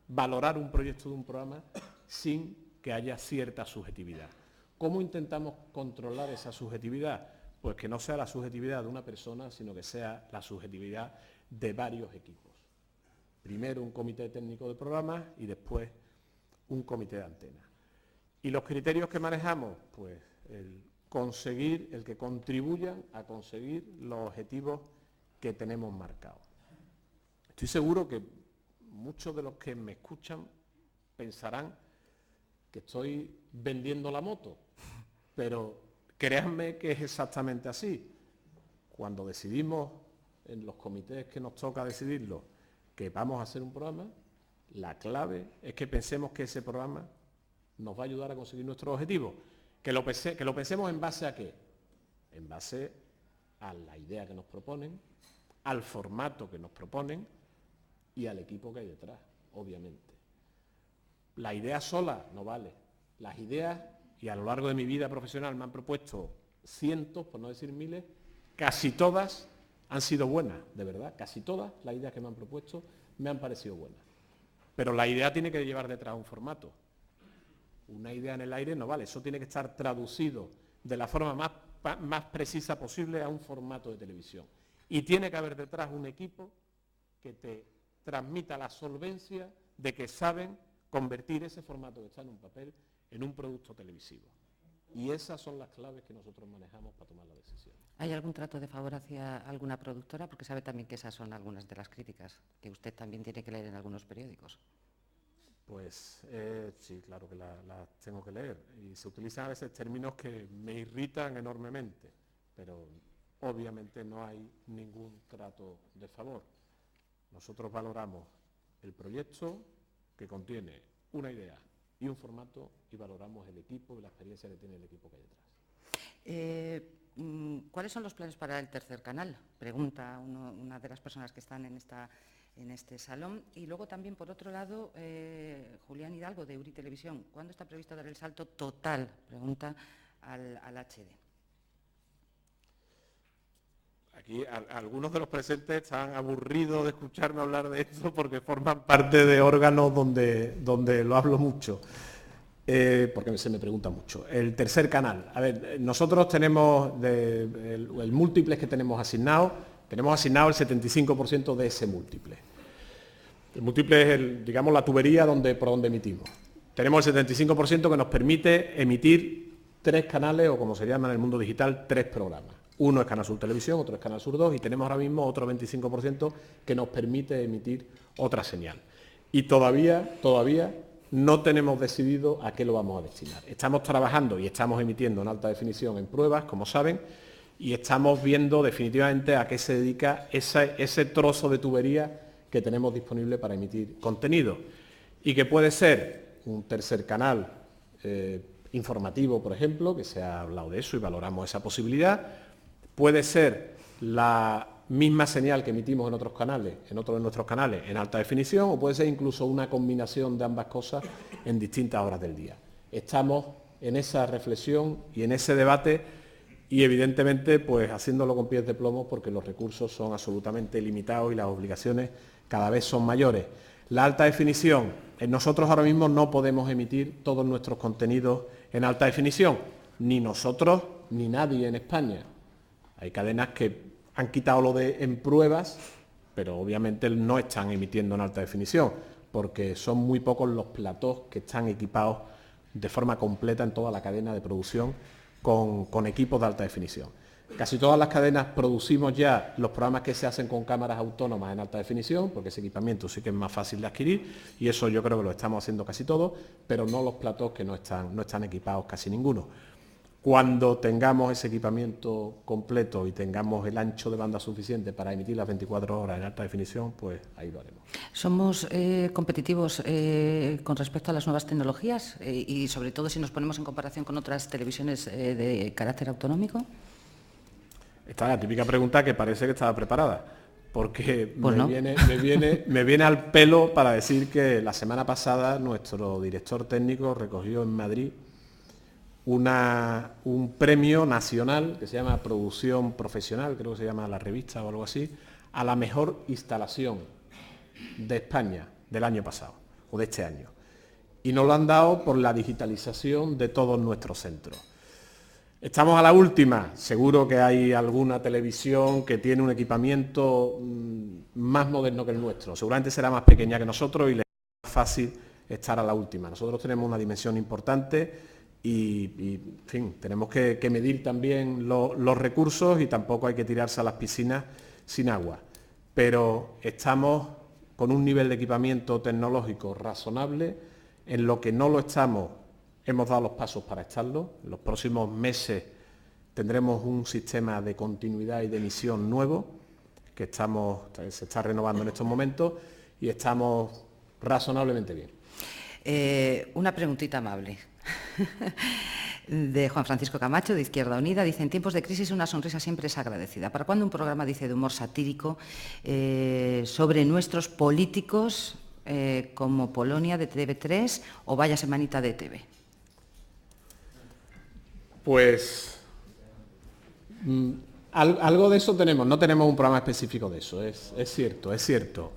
valorar un proyecto de un programa sin que haya cierta subjetividad. ¿Cómo intentamos controlar esa subjetividad? Pues que no sea la subjetividad de una persona, sino que sea la subjetividad de varios equipos. Primero un comité técnico de programas y después un comité de antenas. ¿Y los criterios que manejamos? Pues el que contribuyan a conseguir los objetivos que tenemos marcados. Estoy seguro que muchos de los que me escuchan pensarán que estoy vendiendo la moto, pero créanme que es exactamente así. Cuando decidimos en los comités que nos toca decidirlo que vamos a hacer un programa, la clave es que pensemos que ese programa nos va a ayudar a conseguir nuestros objetivos. Que lo pensemos en base a qué. En base a la idea que nos proponen, al formato que nos proponen y al equipo que hay detrás, obviamente. La idea sola no vale. Las ideas, y a lo largo de mi vida profesional me han propuesto cientos, por no decir miles, casi todas han sido buenas, de verdad. Casi todas las ideas que me han propuesto me han parecido buenas. Pero la idea tiene que llevar detrás un formato. Una idea en el aire no vale, eso tiene que estar traducido de la forma más precisa posible a un formato de televisión. Y tiene que haber detrás un equipo que te transmita la solvencia de que saben convertir ese formato que está en un papel en un producto televisivo. Y esas son las claves que nosotros manejamos para tomar la decisión. ¿Hay algún trato de favor hacia alguna productora? Porque sabe también que esas son algunas de las críticas que usted también tiene que leer en algunos periódicos. Pues sí, claro que las tengo que leer. Y se utilizan a veces términos que me irritan enormemente, pero obviamente no hay ningún trato de favor. Nosotros valoramos el proyecto que contiene una idea y un formato y valoramos el equipo y la experiencia que tiene el equipo que hay detrás. ¿Cuáles son los planes para el tercer canal? Pregunta una de las personas que están en este salón. Y luego también, por otro lado, Julián Hidalgo, de Uri Televisión. ¿Cuándo está previsto dar el salto total, pregunta, al HD? Aquí algunos de los presentes están aburridos de escucharme hablar de esto porque forman parte de órganos donde lo hablo mucho. Porque se me pregunta mucho. El tercer canal. A ver, nosotros tenemos el múltiples que tenemos asignado el 75% de ese múltiple. El múltiple es, digamos, la tubería por donde emitimos. Tenemos el 75% que nos permite emitir 3 canales, o como se llama en el mundo digital, 3 programas. Uno es Canal Sur Televisión, otro es Canal Sur 2 y tenemos ahora mismo otro 25% que nos permite emitir otra señal. Y todavía no tenemos decidido a qué lo vamos a destinar. Estamos trabajando y estamos emitiendo en alta definición en pruebas, como saben, y estamos viendo definitivamente a qué se dedica ese trozo de tubería que tenemos disponible para emitir contenido. Y que puede ser un tercer canal informativo, por ejemplo, que se ha hablado de eso y valoramos esa posibilidad. Puede ser la misma señal que emitimos en otros canales, en otros de nuestros canales, en alta definición, o puede ser incluso una combinación de ambas cosas en distintas horas del día. Estamos en esa reflexión y en ese debate y evidentemente pues haciéndolo con pies de plomo porque los recursos son absolutamente limitados y las obligaciones cada vez son mayores. La alta definición, nosotros ahora mismo no podemos emitir todos nuestros contenidos en alta definición, ni nosotros ni nadie en España. Hay cadenas que han quitado lo de en pruebas, pero obviamente no están emitiendo en alta definición. porque son muy pocos los platós que están equipados de forma completa en toda la cadena de producción con equipos de alta definición. Casi todas las cadenas producimos ya los programas que se hacen con cámaras autónomas en alta definición, porque ese equipamiento sí que es más fácil de adquirir, y eso yo creo que lo estamos haciendo casi todos, pero no los platós que no están equipados casi ninguno. Cuando tengamos ese equipamiento completo y tengamos el ancho de banda suficiente para emitir las 24 horas en alta definición, pues ahí lo haremos. ¿Somos competitivos con respecto a las nuevas tecnologías y sobre todo si nos ponemos en comparación con otras televisiones de carácter autonómico? Esta es la típica pregunta que parece que estaba preparada, porque pues no. me viene al pelo para decir que la semana pasada nuestro director técnico recogió en Madrid un premio nacional que se llama Producción Profesional, creo que se llama la revista o algo así, a la mejor instalación de España del año pasado, o de este año. Y nos lo han dado por la digitalización de todos nuestros centros. Estamos a la última, seguro que hay alguna televisión que tiene un equipamiento más moderno que el nuestro, seguramente será más pequeña que nosotros y le es más fácil estar a la última. Nosotros tenemos una dimensión importante y en fin, tenemos que medir también los recursos y tampoco hay que tirarse a las piscinas sin agua. Pero estamos con un nivel de equipamiento tecnológico razonable. En lo que no lo estamos, hemos dado los pasos para estarlo. En los próximos meses tendremos un sistema de continuidad y de emisión nuevo que se está renovando en estos momentos y estamos razonablemente bien. Una preguntita amable. De Juan Francisco Camacho, de Izquierda Unida, dice: en tiempos de crisis una sonrisa siempre es agradecida. ¿Para cuándo un programa, dice, de humor satírico sobre nuestros políticos como Polonia de TV3 o Vaya Semanita de TV? Pues algo de eso tenemos, no tenemos un programa específico de eso, es cierto.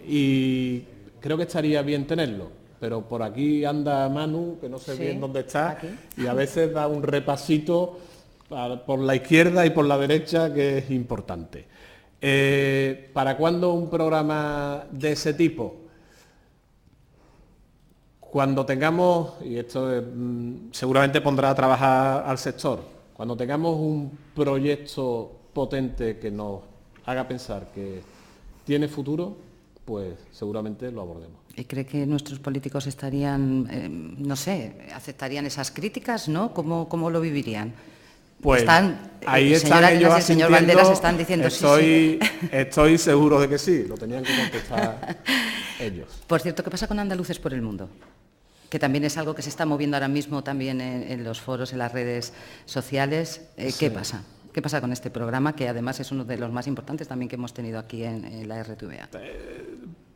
Y creo que estaría bien tenerlo. Pero por aquí anda Manu, que no sé bien dónde está, aquí. Y a veces da un repasito por la izquierda y por la derecha, que es importante. ¿Para cuándo un programa de ese tipo? Cuando tengamos, y esto seguramente pondrá a trabajar al sector, cuando tengamos un proyecto potente que nos haga pensar que tiene futuro, pues seguramente lo abordemos. ¿Y cree que nuestros políticos estarían, no sé, aceptarían esas críticas, no? ¿Cómo lo vivirían? Pues ahí están ellos y el señor Valderas están diciendo sí. Estoy seguro de que sí, lo tenían que contestar ellos. Por cierto, ¿qué pasa con Andaluces por el Mundo? Que también es algo que se está moviendo ahora mismo también en los foros, en las redes sociales. Sí. ¿Qué pasa? ¿Qué pasa con este programa, que además es uno de los más importantes también que hemos tenido aquí en la RTVA?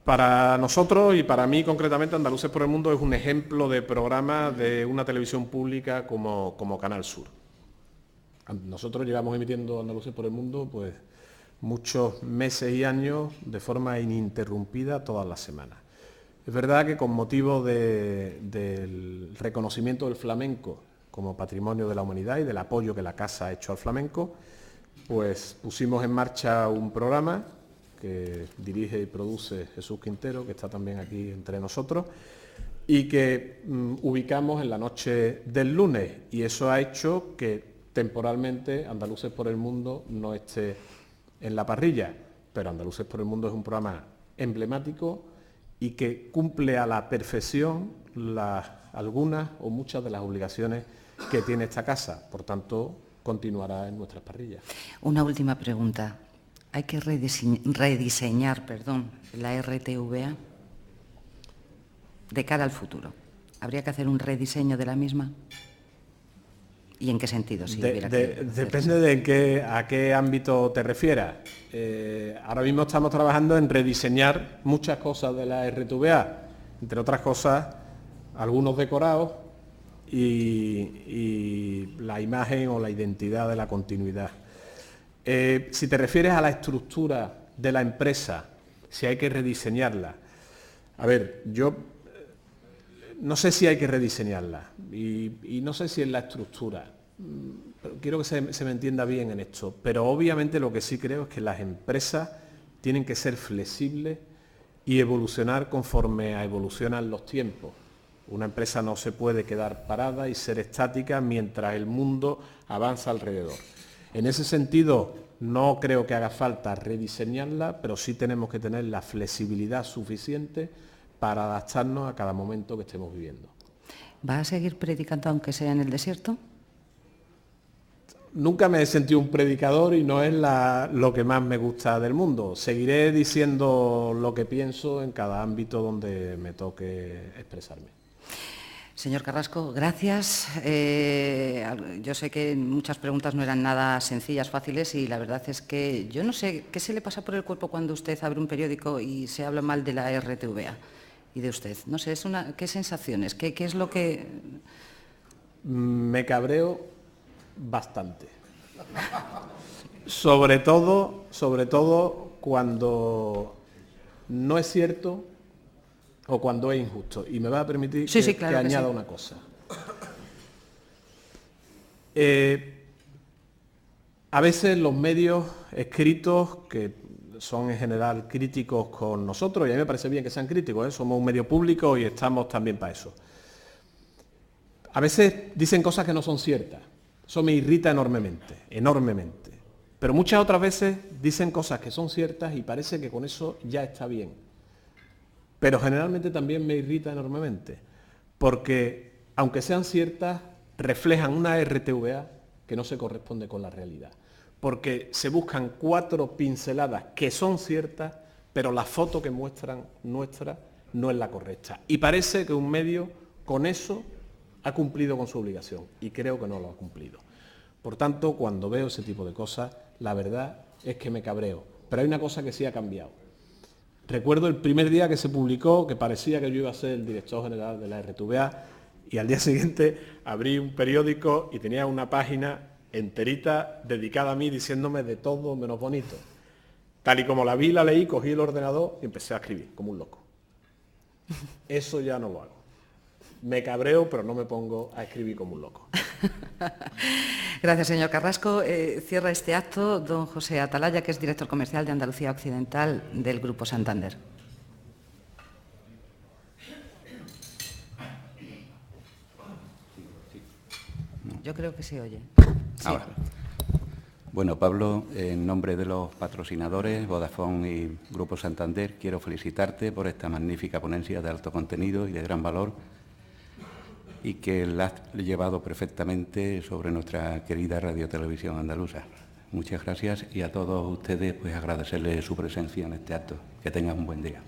Para nosotros y para mí concretamente, Andaluces por el Mundo es un ejemplo de programa de una televisión pública como Canal Sur. Nosotros llevamos emitiendo Andaluces por el Mundo pues muchos meses y años de forma ininterrumpida todas las semanas. Es verdad que con motivo del reconocimiento del flamenco como patrimonio de la humanidad y del apoyo que la Casa ha hecho al flamenco, pues pusimos en marcha un programa que dirige y produce Jesús Quintero, que está también aquí entre nosotros, y que ubicamos en la noche del lunes, y eso ha hecho que temporalmente Andaluces por el Mundo no esté en la parrilla, pero Andaluces por el Mundo es un programa emblemático y que cumple a la perfección algunas o muchas de las obligaciones que tiene esta casa, por tanto continuará en nuestras parrillas. Una última pregunta. ¿Hay que rediseñar la RTVA de cara al futuro? ¿Habría que hacer un rediseño de la misma? ¿Y en qué sentido? Si depende de a qué ámbito te refieras. Ahora mismo estamos trabajando en rediseñar muchas cosas de la RTVA, entre otras cosas, algunos decorados y la imagen o la identidad de la continuidad. Si te refieres a la estructura de la empresa, si hay que rediseñarla, a ver, yo no sé si hay que rediseñarla y no sé si es la estructura. Quiero que se me entienda bien en esto, pero obviamente lo que sí creo es que las empresas tienen que ser flexibles y evolucionar conforme evolucionan los tiempos. Una empresa no se puede quedar parada y ser estática mientras el mundo avanza alrededor. En ese sentido, no creo que haga falta rediseñarla, pero sí tenemos que tener la flexibilidad suficiente para adaptarnos a cada momento que estemos viviendo. ¿Va a seguir predicando aunque sea en el desierto? Nunca me he sentido un predicador y no es lo que más me gusta del mundo. Seguiré diciendo lo que pienso en cada ámbito donde me toque expresarme. Señor Carrasco, gracias. Yo sé que muchas preguntas no eran nada sencillas, fáciles, y la verdad es que yo no sé qué se le pasa por el cuerpo cuando usted abre un periódico y se habla mal de la RTVA y de usted. No sé, ¿qué sensaciones? ¿Qué es lo que...? Me cabreo bastante. Sobre todo cuando no es cierto o cuando es injusto. Y me va a permitir que añada una cosa. A veces los medios escritos, que son en general críticos con nosotros, y a mí me parece bien que sean críticos, somos un medio público y estamos también para eso. A veces dicen cosas que no son ciertas. Eso me irrita enormemente, enormemente. Pero muchas otras veces dicen cosas que son ciertas y parece que con eso ya está bien. Pero generalmente también me irrita enormemente, porque aunque sean ciertas, reflejan una RTVA que no se corresponde con la realidad. Porque se buscan 4 pinceladas que son ciertas, pero la foto que muestran nuestra no es la correcta. Y parece que un medio con eso ha cumplido con su obligación, y creo que no lo ha cumplido. Por tanto, cuando veo ese tipo de cosas, la verdad es que me cabreo. Pero hay una cosa que sí ha cambiado. Recuerdo el primer día que se publicó, que parecía que yo iba a ser el director general de la RTVA, y al día siguiente abrí un periódico y tenía una página enterita dedicada a mí, diciéndome de todo menos bonito. Tal y como la vi, la leí, cogí el ordenador y empecé a escribir, como un loco. Eso ya no lo hago. Me cabreo, pero no me pongo a escribir como un loco. Gracias, señor Carrasco. Cierra este acto don José Atalaya, que es director comercial de Andalucía Occidental del Grupo Santander. Yo creo que se oye. Sí. Ahora. Bueno, Pablo, en nombre de los patrocinadores, Vodafone y Grupo Santander, quiero felicitarte por esta magnífica ponencia de alto contenido y de gran valor, y que la has llevado perfectamente sobre nuestra querida radiotelevisión andaluza. Muchas gracias, y a todos ustedes pues agradecerles su presencia en este acto. Que tengan un buen día.